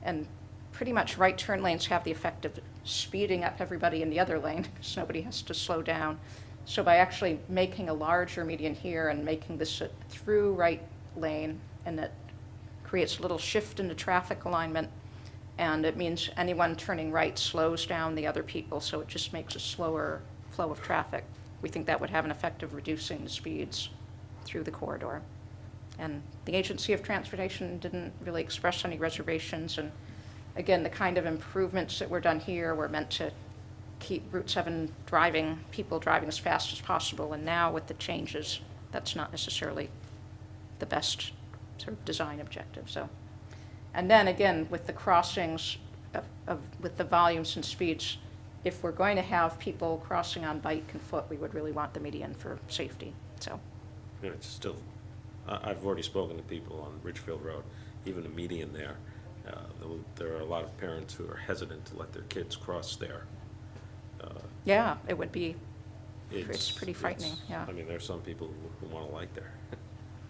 and pretty much right turn lanes have the effect of speeding up everybody in the other lane, because nobody has to slow down. So by actually making a larger median here and making this a through right lane, and that creates a little shift in the traffic alignment, and it means anyone turning right slows down the other people, so it just makes a slower flow of traffic. We think that would have an effect of reducing the speeds through the corridor. And the Agency of Transportation didn't really express any reservations. And again, the kind of improvements that were done here were meant to keep Route 7 people driving as fast as possible. And now with the changes, that's not necessarily the best sort of design objective, so. And then again, with the crossings with the volumes and speeds, if we're going to have people crossing on bike and foot, we would really want the median for safety, so. You know, it's still, I've already spoken to people on Ridgefield Road, even a median there. There are a lot of parents who are hesitant to let their kids cross there. Yeah, it would be, it's pretty frightening, yeah. I mean, there's some people who want to light there.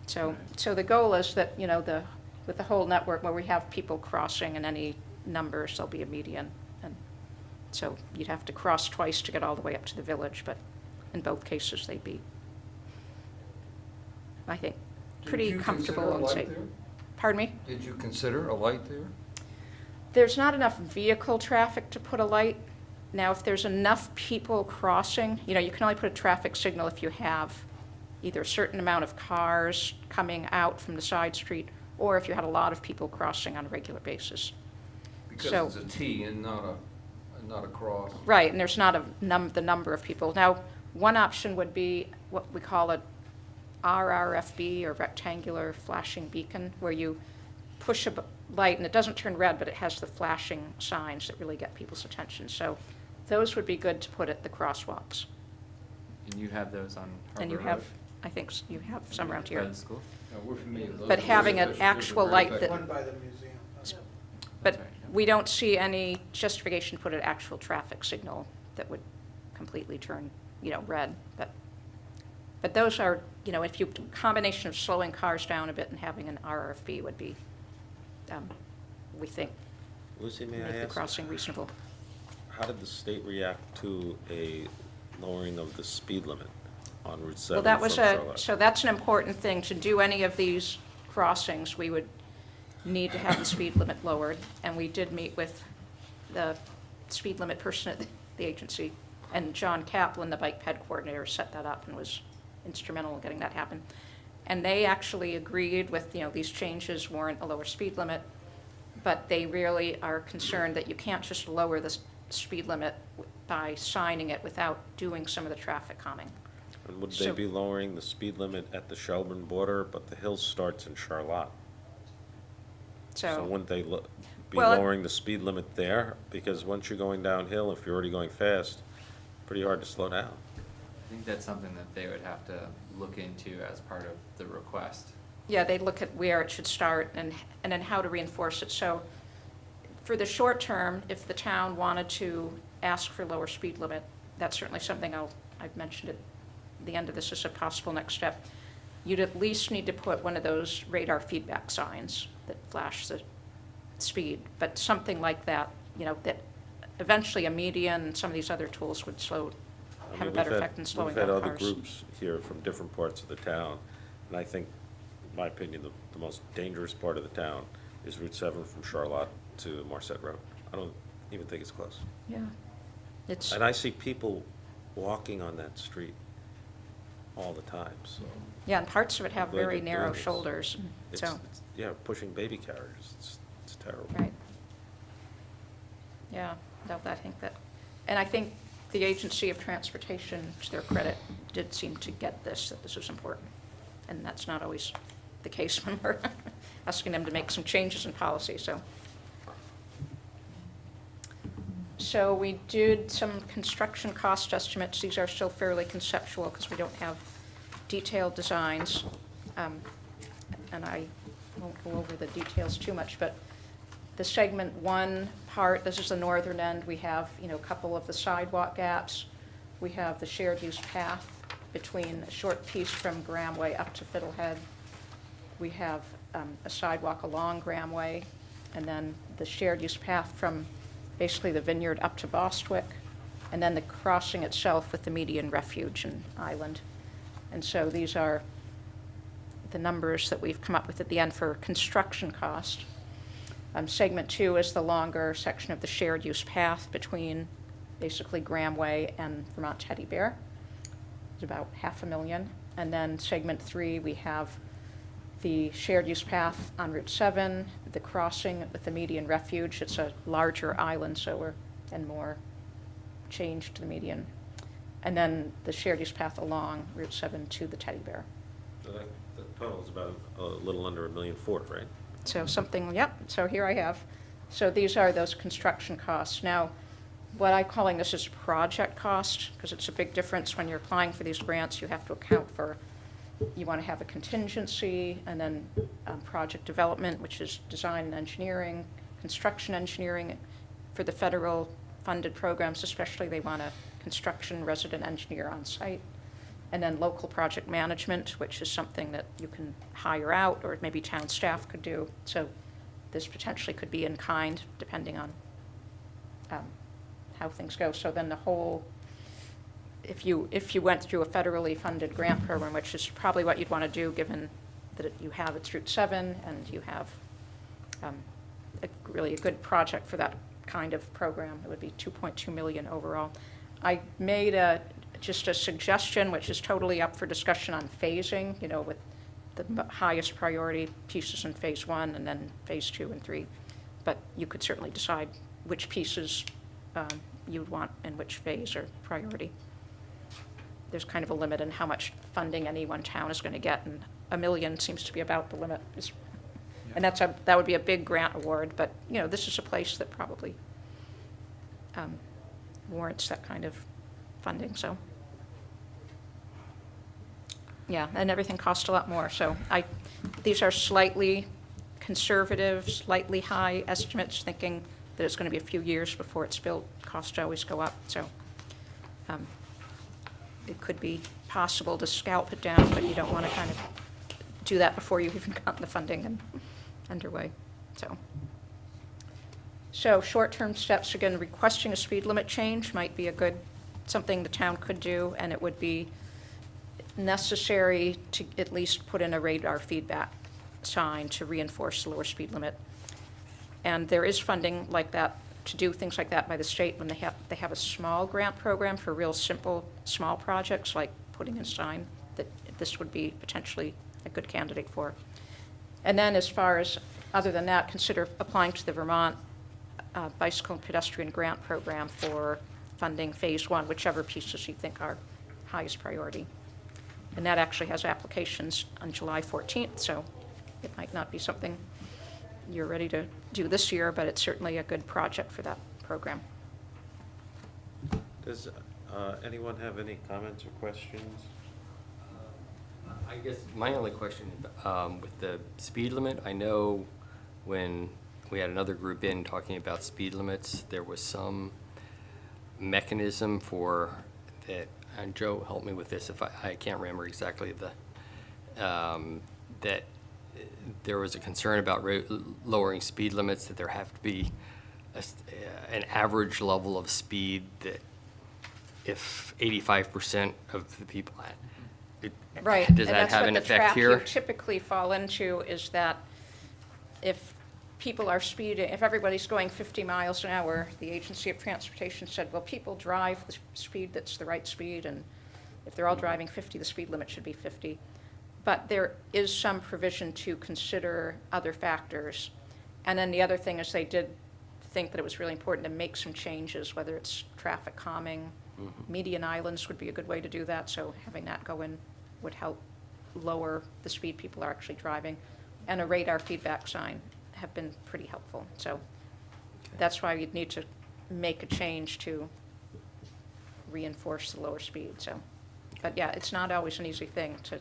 So the goal is that, you know, with the whole network where we have people crossing in any numbers, there'll be a median. And so you'd have to cross twice to get all the way up to the village, but in both cases, they'd be, I think, pretty comfortable and safe. Pardon me? Did you consider a light there? There's not enough vehicle traffic to put a light. Now, if there's enough people crossing, you know, you can only put a traffic signal if you have either a certain amount of cars coming out from the side street, or if you had a lot of people crossing on a regular basis. So- Because it's a T and not a cross. Right, and there's not the number of people. Now, one option would be what we call a RRFB, or rectangular flashing beacon, where you push a light and it doesn't turn red, but it has the flashing signs that really get people's attention. So those would be good to put at the crosswalks. And you have those on Harbor And you Road? have, I think you have some around By here. the school? No, we're familiar with those. But having an Those are actual very light effective. that- One by the museum. But That's right, yeah. we don't see any justification to put an actual traffic signal that would completely turn, you know, red. But those are, you know, if you, combination of slowing cars down a bit and having an RRFB would be, we think, Lucy, may I make the ask, crossing reasonable. how did the state react to a lowering of the speed limit on Route 7 Well, that from was Charlotte? so that's an important thing. To do any of these crossings, we would need to have the speed limit lowered. And we did meet with the speed limit person at the agency. And John Kaplan, the bike ped coordinator, set that up and was instrumental in getting that happen. And they actually agreed with, you know, these changes warrant a lower speed limit, but they really are concerned that you can't just lower the speed limit by signing it without doing some of the traffic calming. And would they so- be lowering the speed limit at the Shelburne border, but the hill starts in Charlotte? So wouldn't they be Well, lowering the speed limit there? Because once you're going downhill, if you're already going fast, pretty hard to slow down. I think that's something that they would have to look into as part of the request. Yeah, they'd look at where it should start and then how to reinforce it. So for the short term, if the town wanted to ask for lower speed limit, that's certainly something I've mentioned at the end of this as a possible next step. You'd at least need to put one of those radar feedback signs that flash the speed, but something like that, you know, that eventually a median and some of these other tools would I have a mean, better we've had- effect in slowing We've down had cars. other groups here from different parts of the town, and I think, in my opinion, the most dangerous part of the town is Route 7 from Charlotte to Marset Road. I don't even think it's close. Yeah. It's, And I see people walking on that street all the time, so. yeah, and parts of it have glad very you're doing narrow this. shoulders, so. Yeah, pushing baby carriers, it's terrible. Right. Yeah, no, I think that, and I think the Agency of Transportation, to their credit, did seem to get this, that this was important. And that's not always the case when we're asking them to make some changes in policy, so. So we did some construction cost estimates. These are still fairly conceptual because we don't have detailed designs. And I won't go over the details too much, but the segment one part, this is the northern end, we have, you know, a couple of the sidewalk gaps. We have the shared use path between a short piece from Gramway up to Fiddlehead. We have a sidewalk along Gramway, and then the shared use path from basically the Vineyard up to Bostwick, and then the crossing itself with the median refuge and island. And so these are the numbers that we've come up with at the end for construction cost. Segment two is the longer section of the shared use path between basically Gramway and Vermont Teddy Bear. It's about $500,000. And then segment three, we have the shared use path on Route 7, the crossing with the median refuge. It's a larger island, and more change to the median. And then the shared use path along Route 7 to the Teddy Bear. So the total is about a little under $1.4 million, right? So something, yep, so here I have. So these are those construction costs. Now, what I'm calling this is project cost, because it's a big difference when you're applying for these grants. You have to account for, you want to have a contingency, and then project development, which is design and engineering, construction engineering. For the federal funded programs especially, they want a construction resident engineer on site. And then local project management, which is something that you can hire out, or maybe town staff could do. So this potentially could be in kind, depending on how things go. So then the whole, if you went through a federally funded grant program, which is probably what you'd want to do, given that you have it's Route 7 and you have really a good project for that kind of program, it would be 2.2 million overall. I made just a suggestion, which is totally up for discussion on phasing, with the highest priority pieces in phase 1 and then phase 2 and 3. But you could certainly decide which pieces you'd want in which phase or priority. There's kind of a limit in how much funding any one town is going to get, and $1 million seems to be about the limit. And that would be a big grant award, but this is a place that probably warrants that kind of funding. So yeah, and everything costs a lot more. So these are slightly conservative, slightly high estimates, thinking that it's going to be a few years before it's built. Costs always go up, so it could be possible to scalp it down, but you don't want to kind of do that before you've even gotten the funding and underway. So short-term steps, again, requesting a speed limit change might be something the town could do, and it would be necessary to at least put in a radar feedback sign to reinforce the lower speed limit. And there is funding like that, to do things like that by the state when they have a small grant program for real simple, small projects, like putting in a sign, that this would be potentially a good candidate for. And then as far as, other than that, consider applying to the Vermont Bicycle and Pedestrian Grant Program for funding phase 1, whichever pieces you think are highest priority. And that actually has applications on July 14th, so it might not be something you're ready to do this year, but it's certainly a good project for that program. Does anyone have any comments or questions? I guess my only question, with the speed limit, I know when we had another group in talking about speed limits, there was some mechanism for that, and Joe, help me with this if I can't remember exactly that there was a concern about lowering speed limits, that there have to be an average level of speed that if 85% of the people had. Right. Does that have an effect here? And that's what the trap you typically fall into, is that if people are speeding, if everybody's going 50 miles an hour, the Agency of Transportation said, well, people drive the speed that's the right speed, and if they're all driving 50, the speed limit should be 50. But there is some provision to consider other factors. And then the other thing is, they did think that it was really important to make some changes, whether it's traffic calming. Median islands would be a good way to do that, so having that go in would help lower the speed people are actually driving. And a radar feedback sign have been pretty helpful. So that's why you'd need to make a change to reinforce the lower speed. So, but yeah, it's not always an easy thing to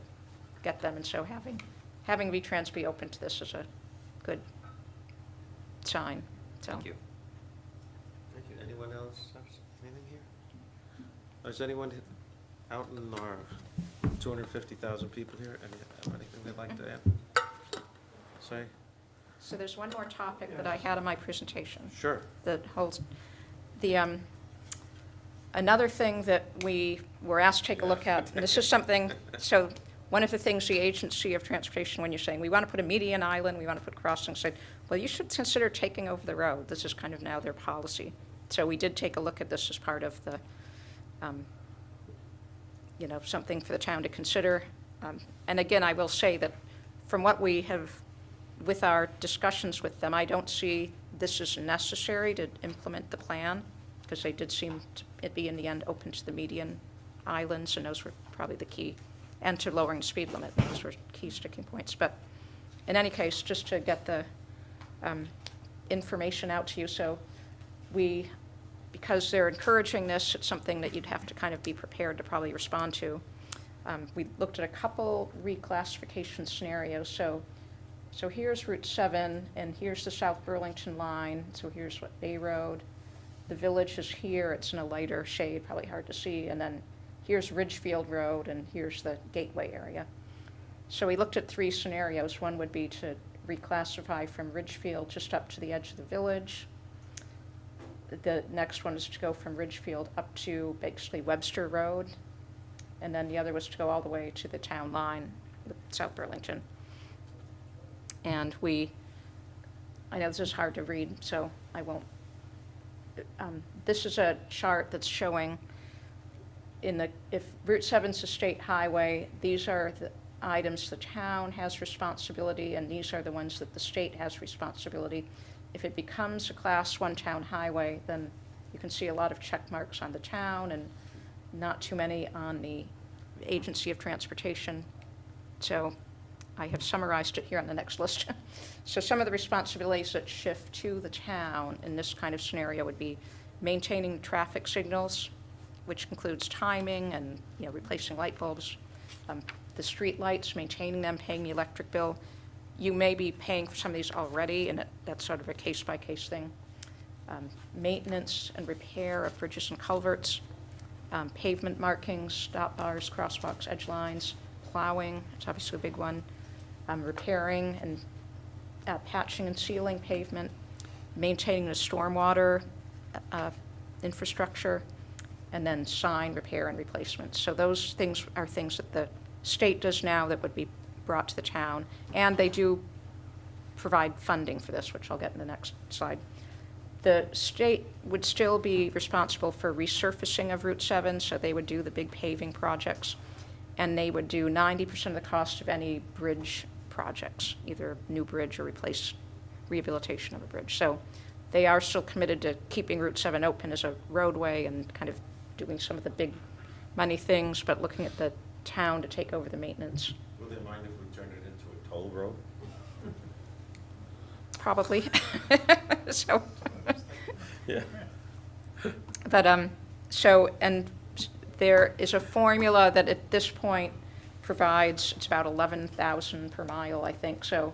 get them, and so having V-Trans be open to this is a good sign. So. Thank you. Thank you. Anyone else have anything here? Is anyone out in our 250,000 people here, have anything they'd like to add? Say? So there's one more topic that I had in my presentation. Sure. That holds, another thing that we were asked to take a look at, and this is something, so one of the things the Agency of Transportation, when you're saying, we want to put a median island, we want to put crossings, said, well, you should consider taking over the road. This is kind of now their policy. So we did take a look at this as part of the, something for the town to consider. And again, I will say that from what we have, with our discussions with them, I don't see this as necessary to implement the plan, because they did seem to it be in the end open to the median islands, and those were probably the key, and to lowering the speed limit. Those were key sticking points. But in any case, just to get the information out to you, so because they're encouraging this, it's something that you'd have to kind of be prepared to probably respond to. We looked at a couple reclassification scenarios. So here's Route 7, and here's the South Burlington line. So here's what Bay Road. The village is here. It's in a lighter shade, probably hard to see. And then here's Ridgefield Road, and here's the Gateway area. So we looked at 3 scenarios. One would be to reclassify from Ridgefield just up to the edge of the village. The next one is to go from Ridgefield up to basically Webster Road. And then the other was to go all the way to the town line with South Burlington. And I know this is hard to read, so I won't. This is a chart that's showing if Route 7's a state highway, these are the items the town has responsibility, and these are the ones that the state has responsibility. If it becomes a Class 1 town highway, then you can see a lot of check marks on the town and not too many on the Agency of Transportation. So I have summarized it here on the next list. So some of the responsibilities that shift to the town in this kind of scenario would be maintaining traffic signals, which includes timing and replacing light bulbs, the street lights, maintaining them, paying the electric bill. You may be paying for some of these already, and that's sort of a case-by-case thing. Maintenance and repair of bridges and culverts, pavement markings, stop bars, crosswalks, edge lines, plowing, it's obviously a big one, repairing and patching and sealing pavement, maintaining the stormwater infrastructure, and then sign repair and replacement. So those things are things that the state does now that would be brought to the town, and they do provide funding for this, which I'll get in the next slide. The state would still be responsible for resurfacing of Route 7, so they would do the big paving projects, and they would do 90% of the cost of any bridge projects, either new bridge or rehabilitation of a bridge. So they are still committed to keeping Route 7 open as a roadway and kind of doing some of the big money things, but looking at the town to take over the maintenance. Will they mind if we turn it into a toll road? Probably. So, Yeah. but, and there is a formula that at this point provides, it's about 11,000 per mile, I think. So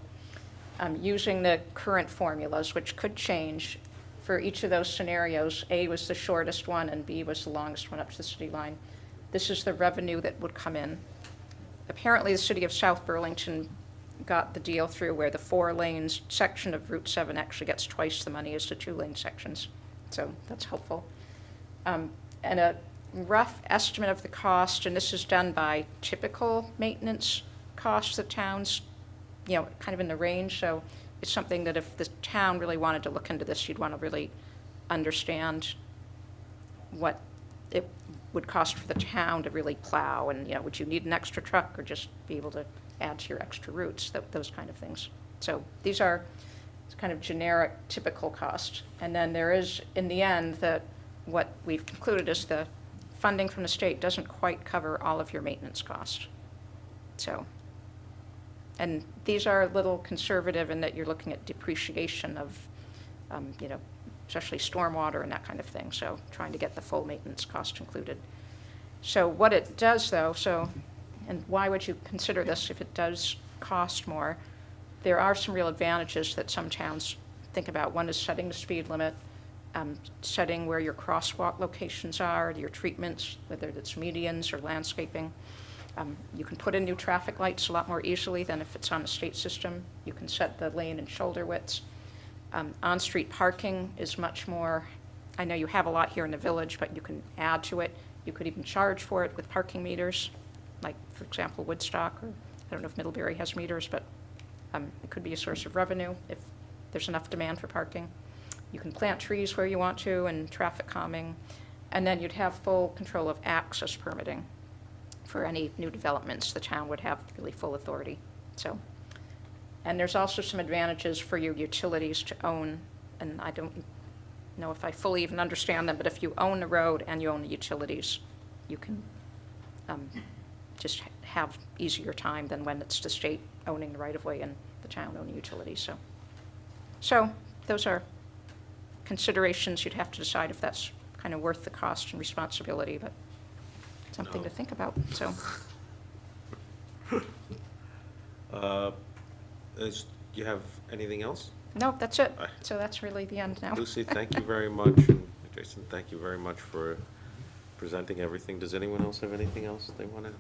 using the current formulas, which could change for each of those scenarios, A was the shortest one and B was the longest one up to the city line. This is the revenue that would come in. Apparently, the city of South Burlington got the deal through where the 4-lane section of Route 7 actually gets twice the money as the 2-lane sections. So that's helpful. And a rough estimate of the cost, and this is done by typical maintenance costs that towns, kind of in the range. So it's something that if the town really wanted to look into this, you'd want to really understand what it would cost for the town to really plow, and would you need an extra truck or just be able to add to your extra routes, those kind of things. So these are kind of generic, typical costs. And then there is, in the end, what we've concluded is the funding from the state doesn't quite cover all of your maintenance costs. So, and these are a little conservative in that you're looking at depreciation of, especially stormwater and that kind of thing. So trying to get the full maintenance cost included. So what it does though, and why would you consider this if it does cost more? There are some real advantages that some towns think about. One is setting the speed limit, setting where your crosswalk locations are, your treatments, whether it's medians or landscaping. You can put in new traffic lights a lot more easily than if it's on a state system. You can set the lane and shoulder widths. On-street parking is much more, I know you have a lot here in the village, but you can add to it. You could even charge for it with parking meters, like, for example, Woodstock, or I don't know if Middlebury has meters, but it could be a source of revenue if there's enough demand for parking. You can plant trees where you want to and traffic calming, and then you'd have full control of access permitting for any new developments. The town would have really full authority. So And there's also some advantages for your utilities to own, and I don't know if I fully even understand them, but if you own the road and you own the utilities, you can just have easier time than when it's the state owning the right-of-way and the town owning utilities, so those are considerations. You'd have to decide if that's kind of worth the cost and responsibility, but something to think about, so. Do you have anything else? No, that's it. So that's really the end now. Lucy, thank you very much, and Jason, thank you very much for presenting everything. Does anyone else have anything else they want to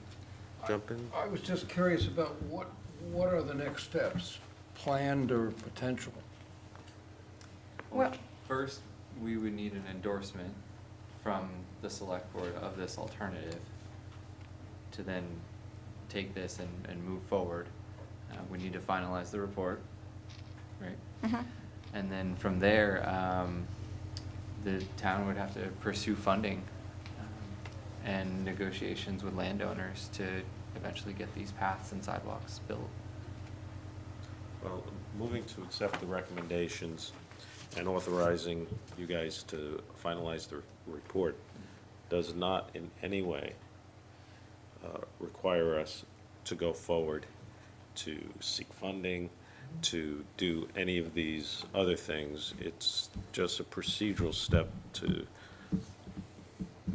jump in? I was just curious about what are the next steps, planned or potential? Well, First, we would need an endorsement from the select board of this alternative to then take this and move forward. We need to finalize the report, right? mhm. And then from there, the town would have to pursue funding and negotiations with landowners to eventually get these paths and sidewalks built. Well, moving to accept the recommendations and authorizing you guys to finalize the report does not in any way require us to go forward to seek funding, to do any of these other things. It's just a procedural step to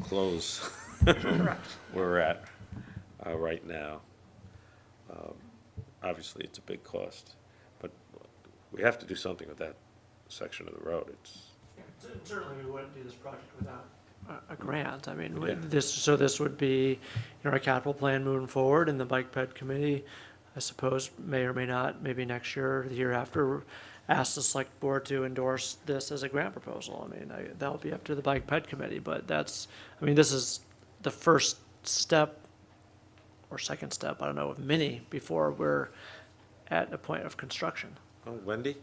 close Correct. where we're at right now. Obviously, it's a big cost, but we have to do something with that section of the road. It's, Certainly, we wouldn't do this project without a grant. I mean, Yeah. this would be, our capital plan moving forward, and the Bike Ped Committee, I suppose, may or may not, maybe next year or the year after, ask the select board to endorse this as a grant proposal. I mean, that'll be up to the Bike Ped Committee, but this is the first step, or second step, I don't know, of many, before we're at a point of construction. oh, Wendy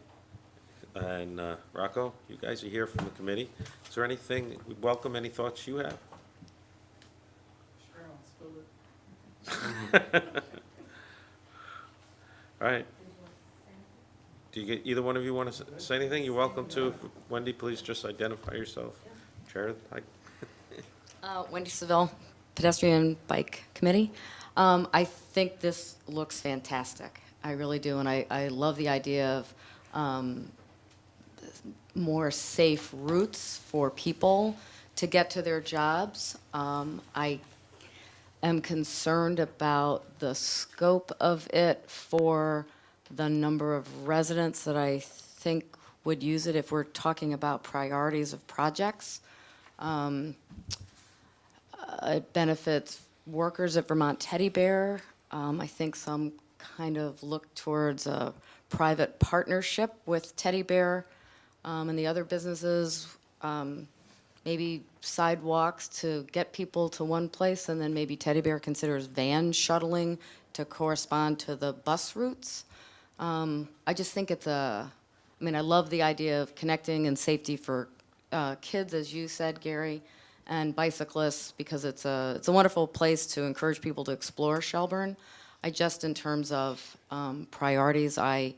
and Rocco, you guys are here from the committee. Is there anything, we welcome any thoughts you have? All right. Do you get, either one of you want to say anything? You're welcome to. Wendy, please just identify yourself. Chair, Wendy Seville, Pedestrian Bike Committee. I think this looks fantastic. I really do, and I love the idea of more safe routes for people to get to their jobs. I am concerned about the scope of it for the number of residents that I think would use it if we're talking about priorities of projects. It benefits workers at Vermont Teddy Bear. I think some kind of look towards a private partnership with Teddy Bear and the other businesses, maybe sidewalks to get people to one place, and then maybe Teddy Bear considers van shuttling to correspond to the bus routes. I just think I love the idea of connecting and safety for kids, as you said, Gary, and bicyclists, because it's a wonderful place to encourage people to explore Shelburne. In terms of priorities, I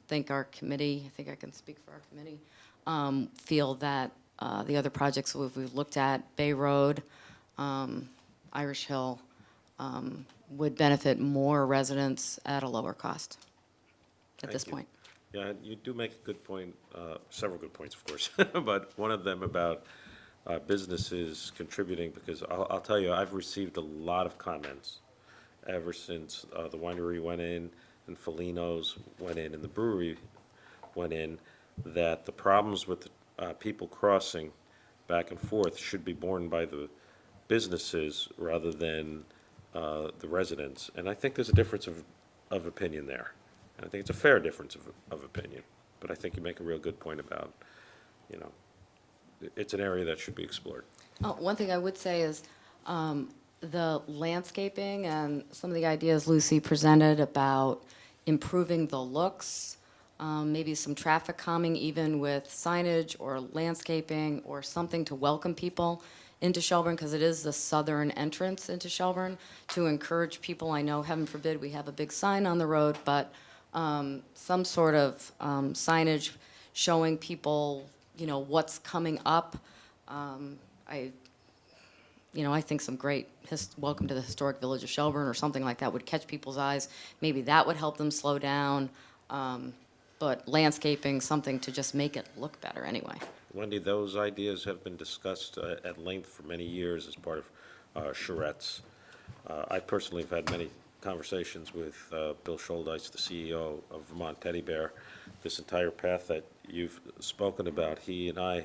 think our committee, I think I can speak for our committee, feel that the other projects we've looked at, Bay Road, Irish Hill, would benefit more residents at a lower cost at this point. yeah, you do make a good point, several good points, of course, but one of them about businesses contributing, because I'll tell you, I've received a lot of comments ever since the winery went in and Felino's went in and the brewery went in, that the problems with people crossing back and forth should be borne by the businesses rather than the residents. And I think there's a difference of opinion there. And I think it's a fair difference of opinion. But I think you make a real good point about, it's an area that should be explored. One thing I would say is the landscaping and some of the ideas Lucy presented about improving the looks, maybe some traffic calming even with signage or landscaping or something to welcome people into Shelburne, because it is the southern entrance into Shelburne, to encourage people. I know, heaven forbid, we have a big sign on the road, but some sort of signage showing people, what's coming up. I think some great welcome to the historic village of Shelburne or something like that would catch people's eyes. Maybe that would help them slow down. But landscaping, something to just make it look better anyway. Wendy, those ideas have been discussed at length for many years as part of charrettes. I personally have had many conversations with Bill Scholdice, the CEO of Vermont Teddy Bear. This entire path that you've spoken about, he and I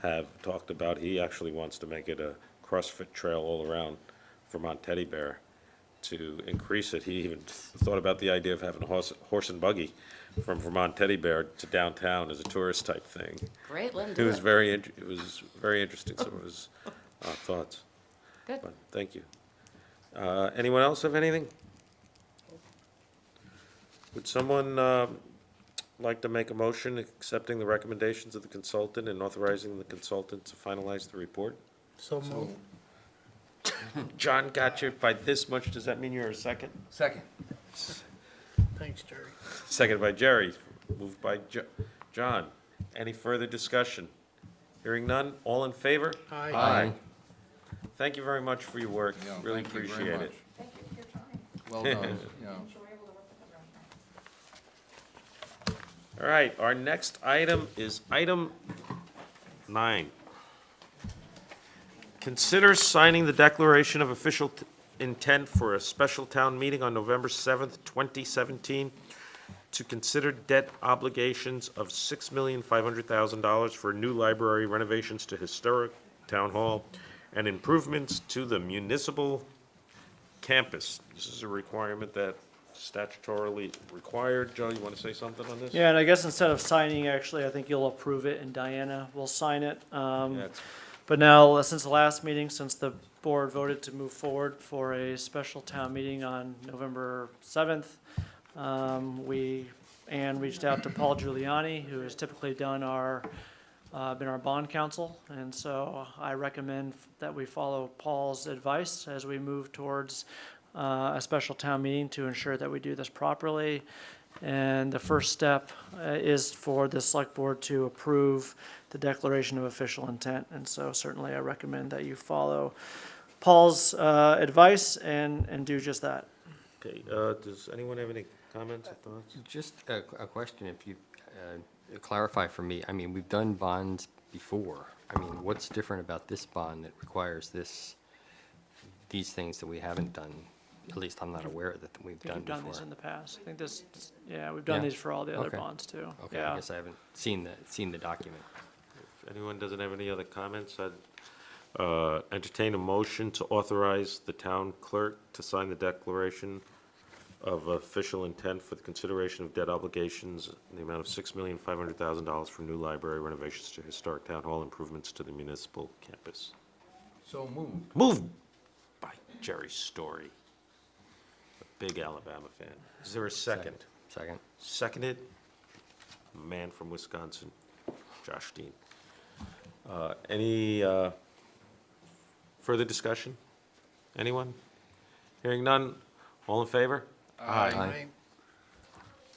have talked about. He actually wants to make it a CrossFit trail all around Vermont Teddy Bear to increase it. He even thought about the idea of having a horse and buggy from Vermont Teddy Bear to downtown as a tourist type thing. Great, let him It do was it. it was very interesting, some of his thoughts. Good. But thank you. Anyone else have anything? Would someone like to make a motion accepting the recommendations of the consultant and authorizing the consultant to finalize the report? So moved. John got you by this much. Does that mean you're a second? Second. Thanks, Jerry. Seconded by Jerry, moved by John. Any further discussion? Hearing none, all in favor? Aye. Thank you very much for your work, Yeah, really thank you very appreciate much. it. Thank you for your time. Well done, yeah. All right, our next item is item 9. Consider signing the declaration of official intent for a special town meeting on November 7th, 2017, to consider debt obligations of $6,500,000 for new library renovations to historic town hall and improvements to the municipal campus. This is a requirement that statutorily required. Joe, you want to say something on this? Yeah, and I guess instead of signing, actually, I think you'll approve it and Diana will sign it. Yeah, it's- But now, since the last meeting, since the board voted to move forward for a special town meeting on November 7th, Ann reached out to Paul Giuliani, who has typically been our bond counsel. And so I recommend that we follow Paul's advice as we move towards a special town meeting to ensure that we do this properly. And the first step is for the select board to approve the declaration of official intent. And so certainly I recommend that you follow Paul's advice and do just that. Okay, does anyone have any comments or thoughts? Just a question, if you clarify for me. I mean, we've done bonds before. I mean, what's different about this bond that requires these things that we haven't done? At least I'm not aware that we've done We've before. done these in the past. I think we've done Yeah. these for all the other Okay. bonds too. Okay, Yeah. I guess I haven't seen the document. If anyone doesn't have any other comments, I'd entertain a motion to authorize the town clerk to sign the declaration of official intent for the consideration of debt obligations in the amount of $6,500,000 for new library renovations to historic town hall improvements to the municipal campus. So moved. Moved by Jerry Story, a big Alabama fan. Is there a second? Second. Seconded, man from Wisconsin, Josh Dean. Any further discussion? Anyone? Hearing none, all in favor? Aye.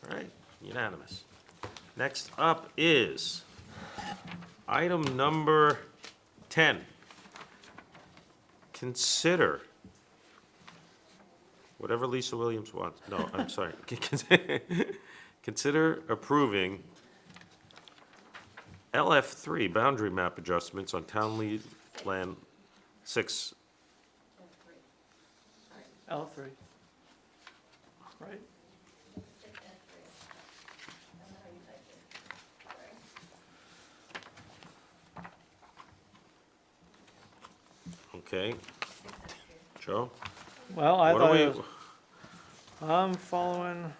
All right, unanimous. Next up is item number 10. Consider, whatever Lisa Williams wants, no, I'm sorry. Consider approving LF3 boundary map adjustments on town land 6. L3. Right? Okay. Joe? Well, I What are thought we? it was, I'm following,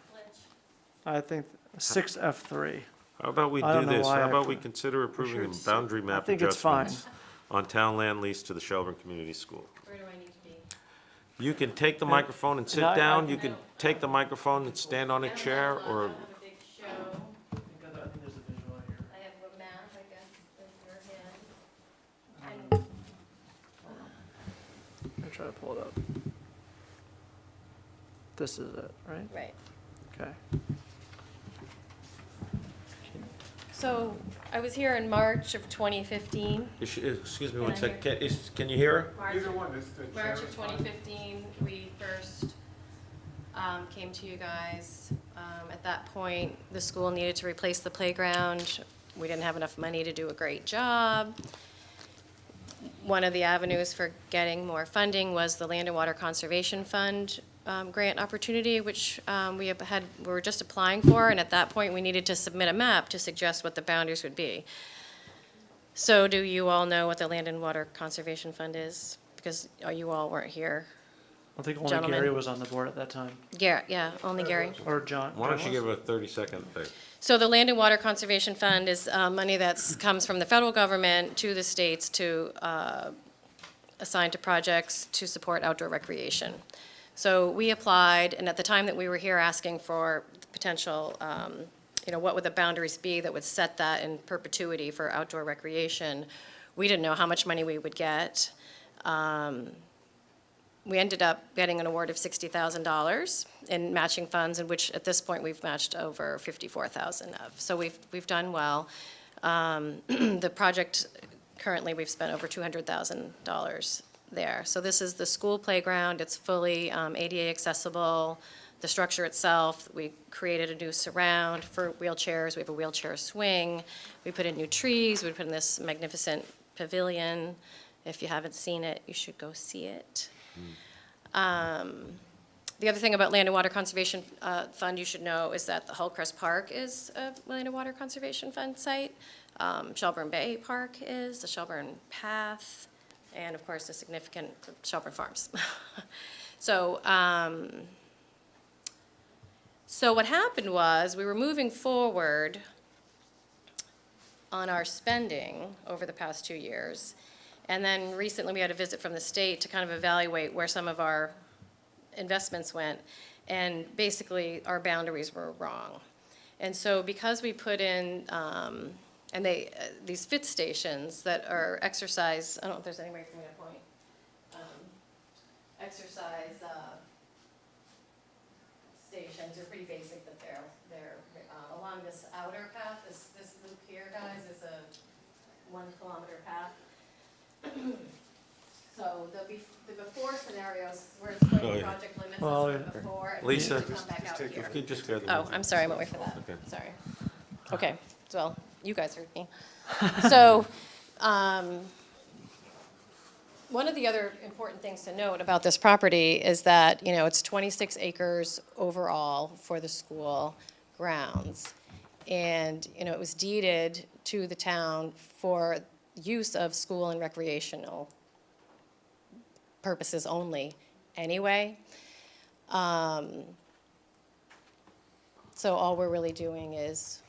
I think, 6F3. How about we I do don't know this? why How I about we put- consider approving sure the it's- boundary I map think it's fine. adjustments on town land lease to the Shelburne Community School? Where do I need to be? You can take the microphone and sit I- down, you can take the microphone and stand on a chair, or, a big show. I think there's a visual here. I have a map, I guess, in your hand. Let me try to pull it up. This is it, right? Right. Okay. So I was here in March of 2015. Excuse me Can one I second. hear? Can you hear her? March of 2015, we first came to you guys. At that point, the school needed to replace the playground. We didn't have enough money to do a great job. One of the avenues for getting more funding was the Land and Water Conservation Fund grant opportunity, which we were just applying for, and at that point, we needed to submit a map to suggest what the boundaries would be. So do you all know what the Land and Water Conservation Fund is? Because you all weren't here. I think only Gentlemen. Gary was on the board at that time, Garrett, yeah, only Gary. or John. Why don't John you was? give a 30-second thing? So the Land and Water Conservation Fund is money that comes from the federal government to the states to assign to projects to support outdoor recreation. So we applied, and at the time that we were here asking for potential, what would the boundaries be that would set that in perpetuity for outdoor recreation, we didn't know how much money we would get. We ended up getting an award of $60,000 in matching funds, in which at this point we've matched over 54,000 of. So we've done well. The project, currently we've spent over $200,000 there. So this is the school playground. It's fully ADA accessible. The structure itself, we created a new surround for wheelchairs. We have a wheelchair swing. We put in new trees. We put in this magnificent pavilion. If you haven't seen it, you should go see it. The other thing about Land and Water Conservation Fund you should know is that the Hullcrest Park is a Land and Water Conservation Fund site. Shelburne Bay Park is, the Shelburne Path, and of course the significant Shelburne Farms. So what happened was we were moving forward on our spending over the past 2 years. And then recently we had a visit from the state to kind of evaluate where some of our investments went. And basically our boundaries were wrong. And so because we put in, these fit stations that are exercise, I don't know if there's any way for me to point, exercise stations are pretty basic, but they're along this outer path, this loop here, guys, is a 1 kilometer path. So the before scenarios where it's putting the project limits Well, is before, and Lisa, then we come back out If here. you could just grab the. Oh, I'm sorry, I'm away for that. Okay. Sorry. Okay, well, you guys heard me. So, one of the other important things to note about this property is that, it's 26 acres overall for the school grounds. And, it was deeded to the town for use of school and recreational purposes only anyway. So all we're really doing is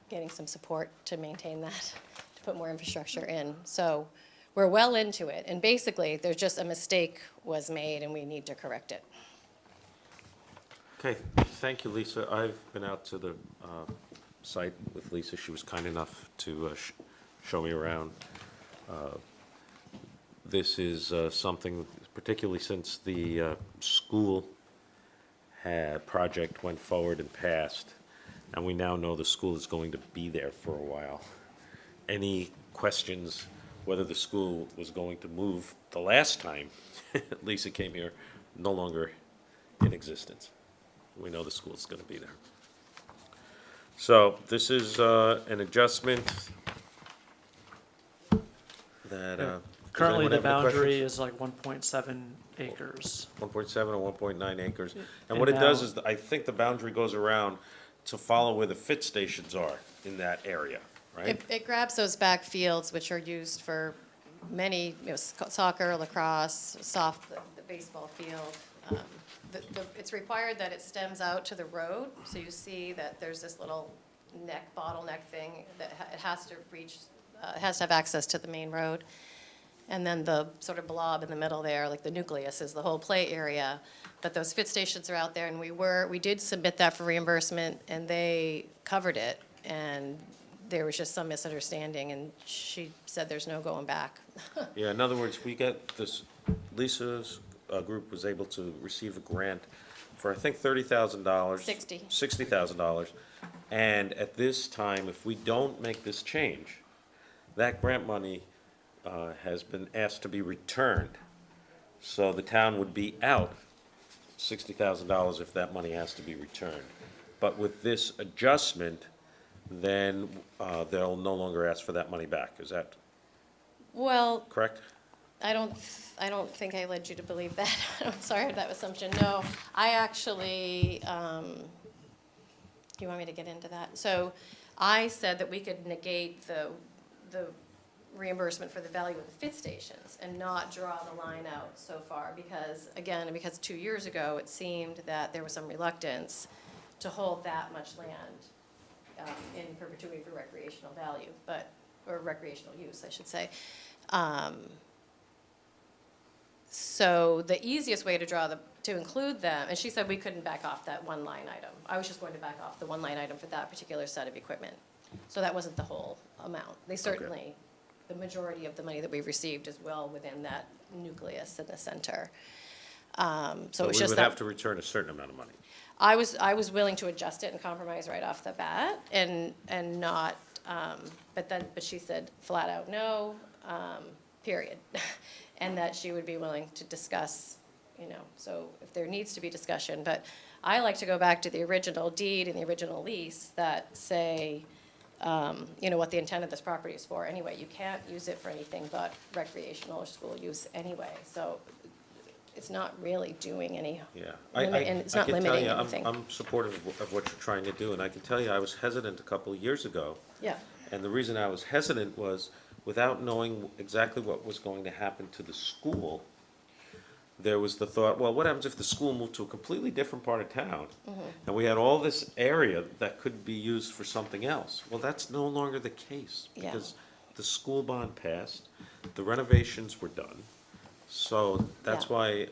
getting some support to maintain that, to put more infrastructure in. So we're well into it, and basically, there's just a mistake was made and we need to correct it. Okay, thank you, Lisa. I've been out to the site with Lisa. She was kind enough to show me around. This is something, particularly since the school project went forward and passed, and we now know the school is going to be there for a while. Any questions whether the school was going to move the last time Lisa came here, no longer in existence. We know the school's going to be there. So this is an adjustment that. Currently, the boundary is like 1.7 acres. 1.7 or 1.9 acres. And And what it does now- is, I think the boundary goes around to follow where the fit stations are in that area, right? It grabs those back fields, which are used for many, soccer, lacrosse, the baseball field. It's required that it stems out to the road, so you see that there's this little bottleneck thing that it has to reach, it has to have access to the main road. And then the sort of blob in the middle there, like the nucleus, is the whole play area. But those fit stations are out there, and we did submit that for reimbursement, and they covered it. And there was just some misunderstanding, and she said there's no going back. Yeah, in other words, we got this, Lisa's group was able to receive a grant for, I think, $30,000. $60,000. $60,000 And at this time, if we don't make this change, that grant money has been asked to be returned. So the town would be out $60,000 if that money has to be returned. But with this adjustment, then they'll no longer ask for that money back. Is that Well, correct? I don't think I led you to believe that. I'm sorry for that assumption. No, I actually, you want me to get into that? So I said that we could negate the reimbursement for the value of the fit stations and not draw the line out so far because, again, because 2 years ago, it seemed that there was some reluctance to hold that much land in perpetuity for recreational value, or recreational use, I should say. So the easiest way to include them, and she said we couldn't back off that one line item. I was just going to back off the one line item for that particular set of equipment. So that wasn't the whole amount. They certainly, the majority of the money that we've received is well within that nucleus in the center. So it But was we just would that. have to return a certain amount of money. I was willing to adjust it and compromise right off the bat and not, but she said flat out no, period. And that she would be willing to discuss, so if there needs to be discussion. But I like to go back to the original deed and the original lease that say, what the intent of this property is for anyway. You can't use it for anything but recreational or school use anyway. So it's not really doing any, Yeah. and it's not I can tell limiting you, anything. I'm supportive of what you're trying to do, and I can tell you, I was hesitant a couple of years ago. Yeah, And the reason I was hesitant was, without knowing exactly what was going to happen to the school, there was the thought, well, what happens if the school moved to a completely different part of town? And we had all this area that could be used for something else. Well, that's no longer the case, Yeah. because the school bond passed, the renovations were done. So that's Yeah. why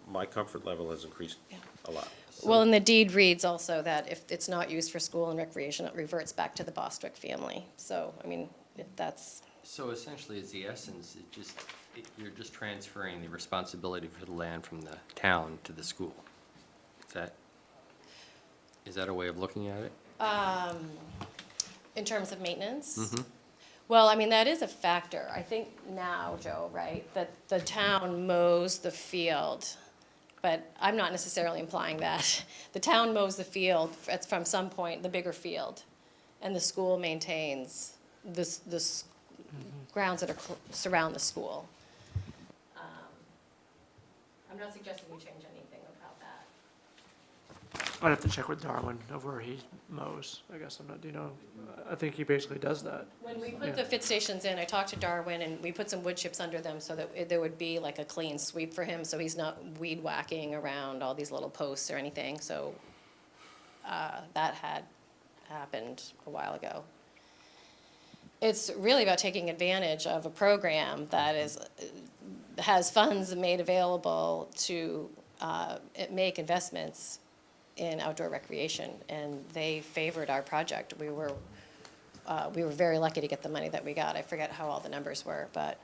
my comfort level has increased a lot. So- well, and the deed reads also that if it's not used for school and recreation, it reverts back to the Bostwick family. So, I mean, if that's, So essentially, is the essence, you're just transferring the responsibility for the land from the town to the school? Is that a way of looking at it? in terms of maintenance. Mm-hmm. Well, I mean, that is a factor. I think now, Joe, right, that the town mows the field, but I'm not necessarily implying that. The town mows the field from some point, the bigger field, and the school maintains the grounds that surround the school. I'm not suggesting we change anything about that. I'd have to check with Darwin of where he mows. I guess I'm not, I think he basically does that. When we put the fit stations in, I talked to Darwin, and we put some wood chips under them so that there would be like a clean sweep for him, so he's not weed whacking around all these little posts or anything, so that had happened a while ago. It's really about taking advantage of a program that has funds made available to make investments in outdoor recreation, and they favored our project. We were very lucky to get the money that we got. I forget how all the numbers were, but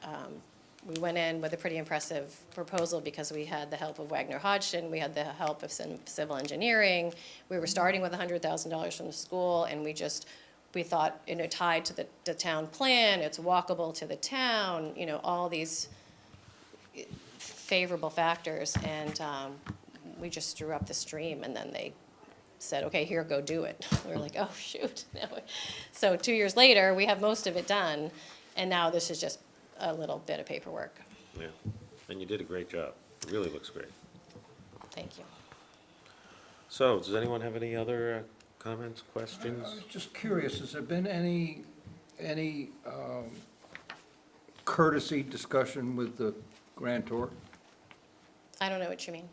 we went in with a pretty impressive proposal because we had the help of Wagner Hodgson, we had the help of civil engineering. We were starting with $100,000 from the school, and we thought, tied to the town plan, it's walkable to the town, all these favorable factors, and we just drew up the stream, and then they said, okay, here, go do it. We were like, oh, shoot. So 2 years later, we have most of it done, and now this is just a little bit of paperwork. Yeah, and you did a great job. It really looks great. Thank you. So, does anyone have any other comments, I questions? was just curious, has there been any courtesy discussion with the grantor? I don't know what you mean.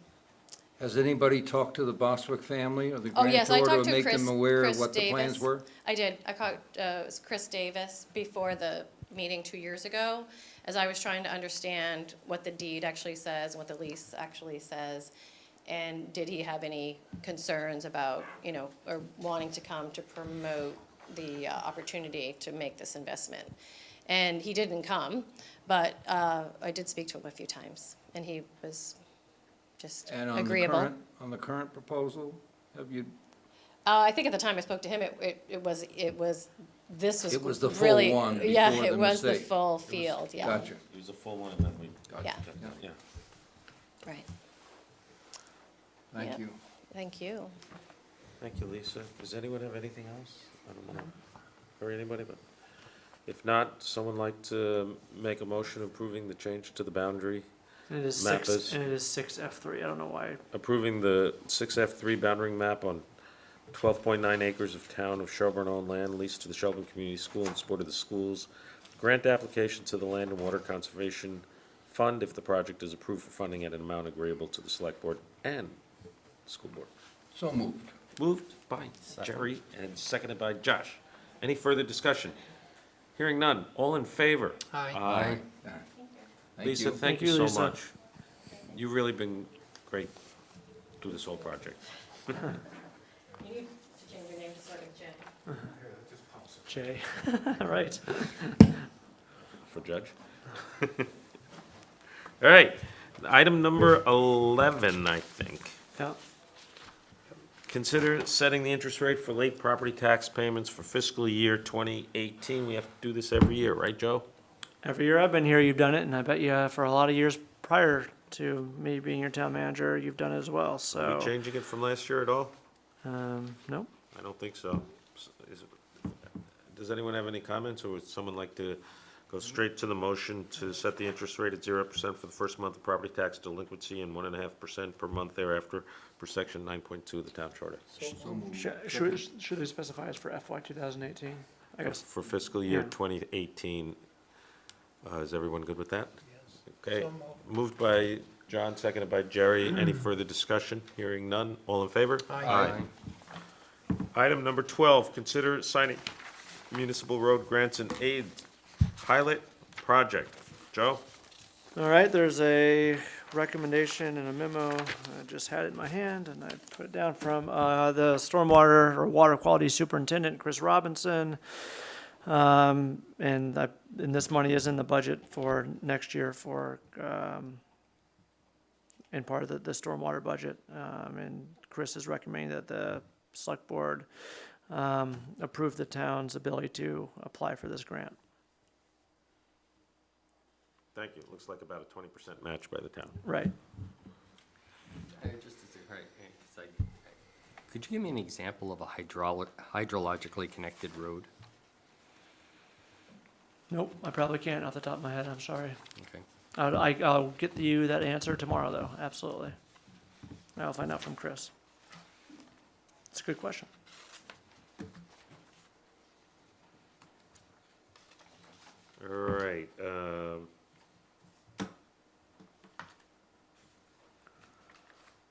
Has anybody talked to the Bostwick family or the Oh, yes, I grantor talked to to make Chris them aware of Chris what the plans Davis. were? I did. I called, it was Chris Davis before the meeting 2 years ago, as I was trying to understand what the deed actually says, what the lease actually says, and did he have any concerns about, or wanting to come to promote the opportunity to make this investment. And he didn't come, but I did speak to him a few times, and he was just And agreeable. on the current proposal, have you, I think at the time I spoke to him, this was It was the full really, one yeah, before it the was the mistake. full field, yeah. Gotcha. It was a full one, and then we. Yeah. Yeah. Right. Thank Yep. you. Thank you. Thank you, Lisa. Does anyone have anything else? I don't want to hurry anybody, but if not, someone like to make a motion approving the change to the boundary, And it is Map six, is- and it is 6F3. I don't know why. approving the 6F3 boundary map on 12.9 acres of town of Shelburne-owned land leased to the Shelburne Community School in support of the schools. Grant application to the Land and Water Conservation Fund if the project is approved for funding at an amount agreeable to the Select Board and School Board. So moved. Moved by Jerry and seconded by Josh. Any further discussion? Hearing none. All in favor? Aye. Thank Lisa, you. thank Thank you you, so Lisa. much. You've really been great through this whole project. You need to change your name to sort of Jen. Jay. Right. For Judge. All right, item number 11, I think. Yeah. Consider setting the interest rate for late property tax payments for fiscal year 2018. We have to do this every year, right, Joe? Every year I've been here, you've done it, and I bet you for a lot of years prior to me being your town manager, you've done it as well, Are so. we changing it from last year at all? No, I don't think so. Does anyone have any comments, or would someone like to go straight to the motion to set the interest rate at 0% for the first month of property tax delinquency and 1.5% per month thereafter per section 9.2 of the town charter? should they specify it's for FY 2018? I guess, For fiscal year Yeah. 2018. Is everyone good with that? Okay, So moved by John, seconded by Jerry. Any further discussion? Hearing none. All in favor? Aye. Item number 12, consider signing municipal road grants and aid pilot project. Joe? all right, there's a recommendation and a memo, I just had it in my hand, and I put it down from the stormwater or water quality superintendent, Chris Robinson. And this money is in the budget for next year for, in part of the stormwater budget. And Chris is recommending that the select board approve the town's ability to apply for this grant. Thank you. Looks like about a 20% match by the town. Right. Could you give me an example of a hydrologically connected road? Nope, I probably can't off the top of my head, I'm sorry. Okay. I'll get you that answer tomorrow, though, absolutely. I'll find out from Chris. It's a good question. All right.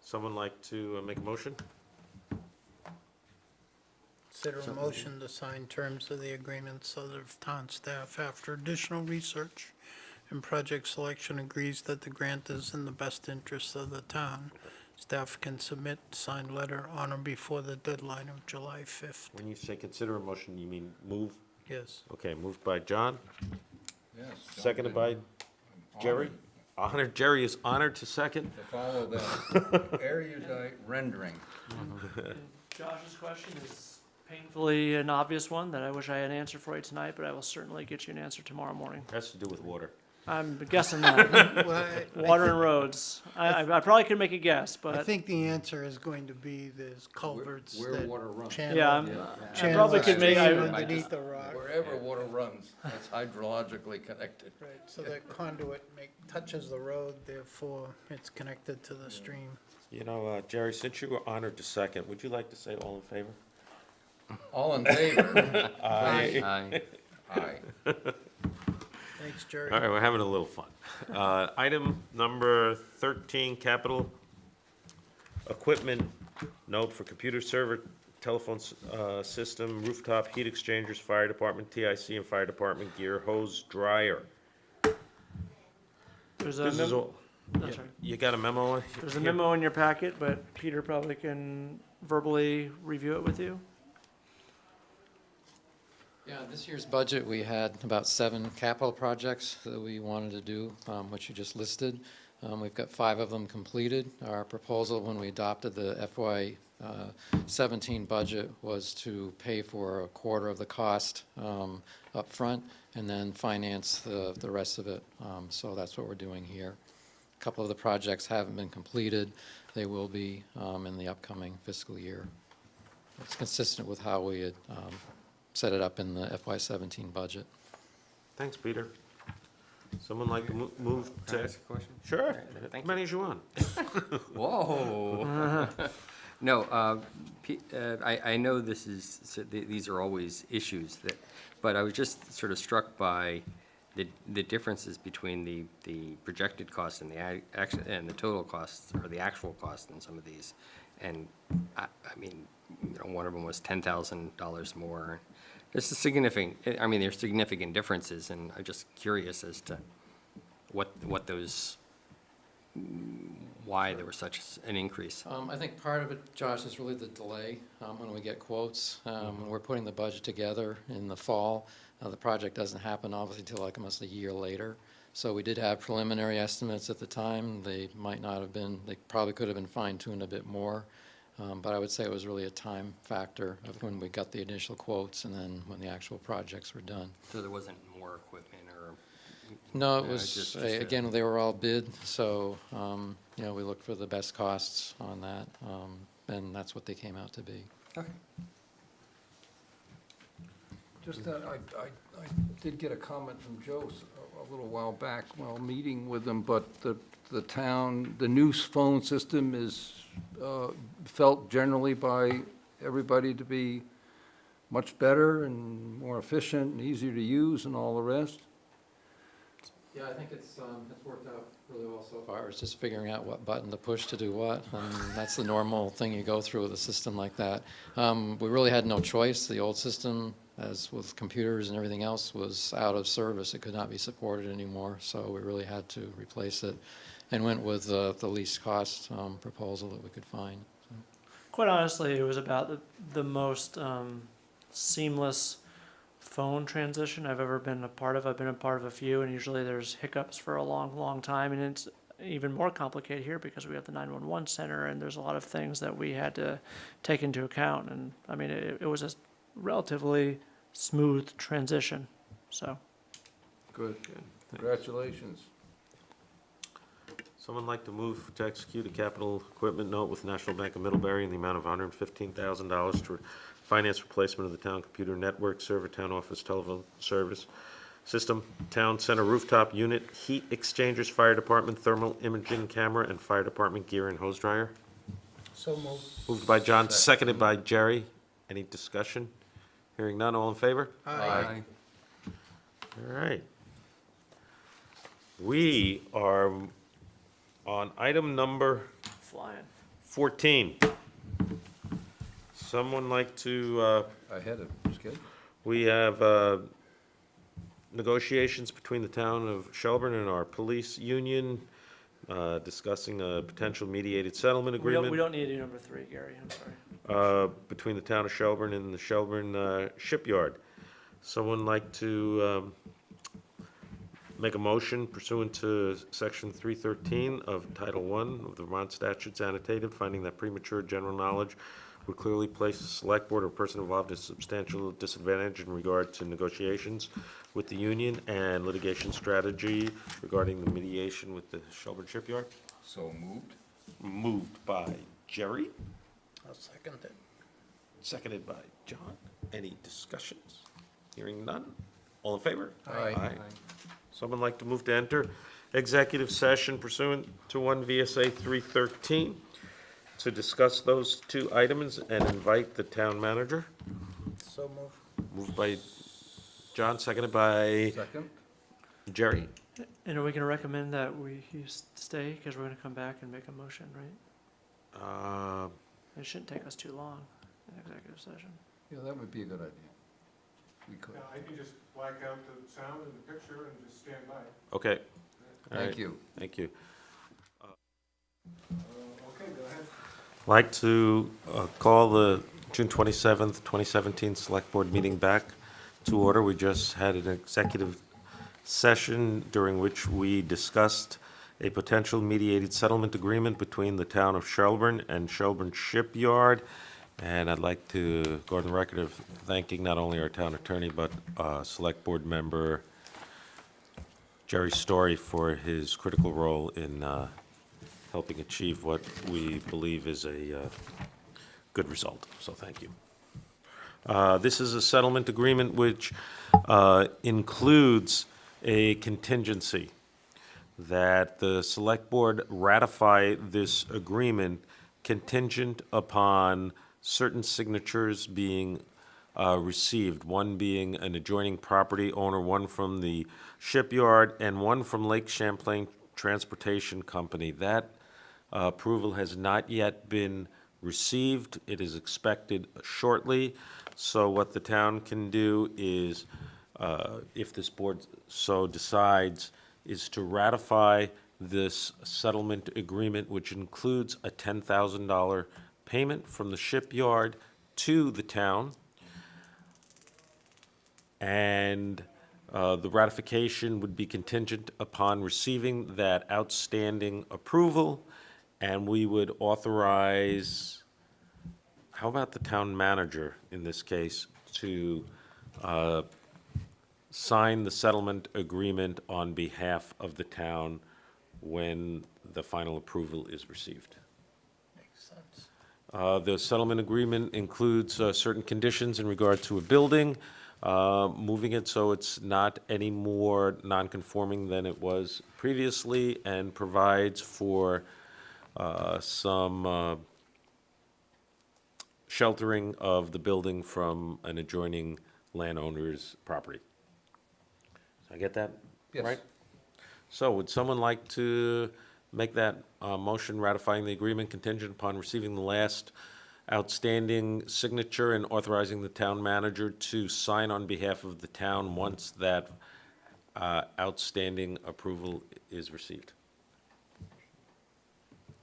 Someone like to make a motion? Consider a motion to sign terms of the agreement so that town staff, after additional research and project selection, agrees that the grant is in the best interest of the town. Staff can submit signed letter on or before the deadline of July 5th. When you say consider a motion, you mean move? Yes. Okay, moved by John, Yes. seconded by Jerry. Honored, Jerry is honored to second. To follow that erudite rendering. Josh's question is painfully an obvious one that I wish I had an answer for you tonight, but I will certainly get you an answer tomorrow morning. Has to do with water. I'm guessing that. Well, Water and roads. I probably could make a guess, I but think the answer is going to be there's culverts Where that water runs. channel. yeah, I channel probably the could make, stream I, underneath the rock. Wherever water runs, that's hydrologically connected. Right, so that conduit touches the road, therefore it's connected to the stream. You know, Jerry, since you were honored to second, would you like to say all in favor? All in favor? Aye. Aye. Aye. Thanks, Jerry. All right, we're having a little fun. Item number 13, capital equipment note for computer server, telephone system, rooftop heat exchangers, fire department, TIC, and fire department gear, hose, dryer. there's a This is memo, all, that's right. you got a memo? There's a memo in your packet, but Peter probably can verbally review it with you. Yeah, this year's budget, we had about 7 capital projects that we wanted to do, which you just listed. We've got 5 of them completed. Our proposal when we adopted the FY 17 budget was to pay for a quarter of the cost up front and then finance the rest of it. So that's what we're doing here. A couple of the projects haven't been completed. They will be in the upcoming fiscal year. It's consistent with how we had set it up in the FY17 budget. Thanks, Peter. Someone like to move Can I to? ask a question? Sure, Thank as many as you want. Whoa. No, I know this is, these are always issues that, but I was just sort of struck by the differences between the projected cost and and the total costs, or the actual cost in some of these. And I mean, one of them was $10,000 more. There's there's significant differences, and I'm just curious as to what those, why there was such an increase. I think part of it, Josh, is really the delay when we get quotes. When we're putting the budget together in the fall, the project doesn't happen obviously until like almost a year later. So we did have preliminary estimates at the time. They might not have been, they probably could have been fine-tuned a bit more. But I would say it was really a time factor of when we got the initial quotes and then when the actual projects were done. So there wasn't more equipment or? No, it No, was, just again, they were all bid, so, we looked for the best costs on that, and that's what they came out to be. Okay. Just that, I did get a comment from Joe a little while back while meeting with him, but the town, the new phone system is felt generally by everybody to be much better and more efficient and easier to use and all the rest. Yeah, I think it's worked out really well so far. It's just figuring out what button to push to do what, and that's the normal thing you go through with a system like that. We really had no choice. The old system, as with computers and everything else, was out of service. It could not be supported anymore, so we really had to replace it and went with the least cost proposal that we could find. Quite honestly, it was about the most seamless phone transition I've ever been a part of. I've been a part of a few, and usually there's hiccups for a long time, and it's even more complicated here because we have the 911 center, and there's a lot of things that we had to take into account. And I mean, it was a relatively smooth transition. So, Good. Congratulations. Someone like to move to execute a capital equipment note with National Bank of Middlebury in the amount of $115,000 to finance replacement of the town computer network server, town office telephone service system, town center rooftop unit, heat exchangers, fire department thermal imaging camera, and fire department gear and hose dryer. So moved. Moved by John, seconded by Jerry. Any discussion? Hearing none, all in favor? Aye. All right. We are on item number flying. 14. Someone like to, Ahead of schedule. we have negotiations between the town of Shelburne and our police union, discussing a potential mediated settlement We agreement. don't need to do number 3, Gary. I'm sorry. Between the town of Shelburne and the Shelburne shipyard. Someone like to make a motion pursuant to Section 313 of Title I of the Vermont Statutes Annotated, finding that premature general knowledge would clearly place the select board or person involved at a substantial disadvantage in regard to negotiations with the union and litigation strategy regarding the mediation with the Shelburne shipyard. So moved. Moved by Jerry, I'll second it. seconded by John. Any discussions? Hearing none. All in favor? Aye. Someone like to move to enter executive session pursuant to 1 VSA 313 to discuss those two items and invite the town manager. So moved. Moved by John, seconded by Second? Jerry. And are we going to recommend that you stay because we're going to come back and make a motion, right? It shouldn't take us too long in executive session. Yeah, that would be a good idea. We could. Yeah, I can just black out the sound and the picture and just stand by. Okay. All Thank right. you. Thank you. Okay, go ahead. I'd like to call the June 27th, 2017 Select Board meeting back to order. We just had an executive session during which we discussed a potential mediated settlement agreement between the town of Shelburne and Shelburne Shipyard. And I'd like to go on the record of thanking not only our town attorney, but Select Board member Jerry Story for his critical role in helping achieve what we believe is a good result. So thank you. This is a settlement agreement which includes a contingency that the Select Board ratify this agreement contingent upon certain signatures being received, one being an adjoining property owner, one from the shipyard, and one from Lake Champlain Transportation Company. That approval has not yet been received. It is expected shortly. So what the town can do is, if this board so decides, is to ratify this settlement agreement, which includes a $10,000 payment from the shipyard to the town. And the ratification would be contingent upon receiving that outstanding approval, and we would authorize, how about the town manager in this case, to sign the settlement agreement on behalf of the town when the final approval is received. Makes sense. The settlement agreement includes certain conditions in regard to a building, moving it so it's not any more non-conforming than it was previously, and provides for some sheltering of the building from an adjoining landowner's property. Did I get that Yes. right? So would someone like to make that motion ratifying the agreement contingent upon receiving the last outstanding signature and authorizing the town manager to sign on behalf of the town once that outstanding approval is received?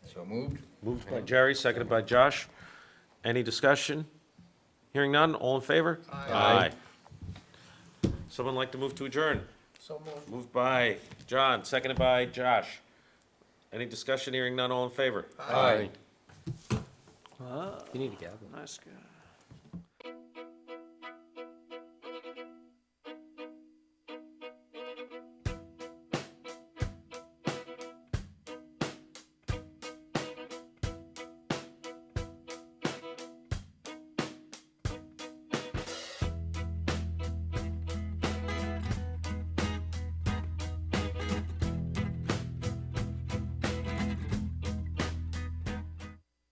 So moved? Moved by Jerry, seconded by Josh. Any discussion? Hearing none, all in favor? Aye. Someone like to move to adjourn? So moved. Moved by John, seconded by Josh. Any discussion? Hearing none, all in favor? Aye. You need a gavel. Nice guy.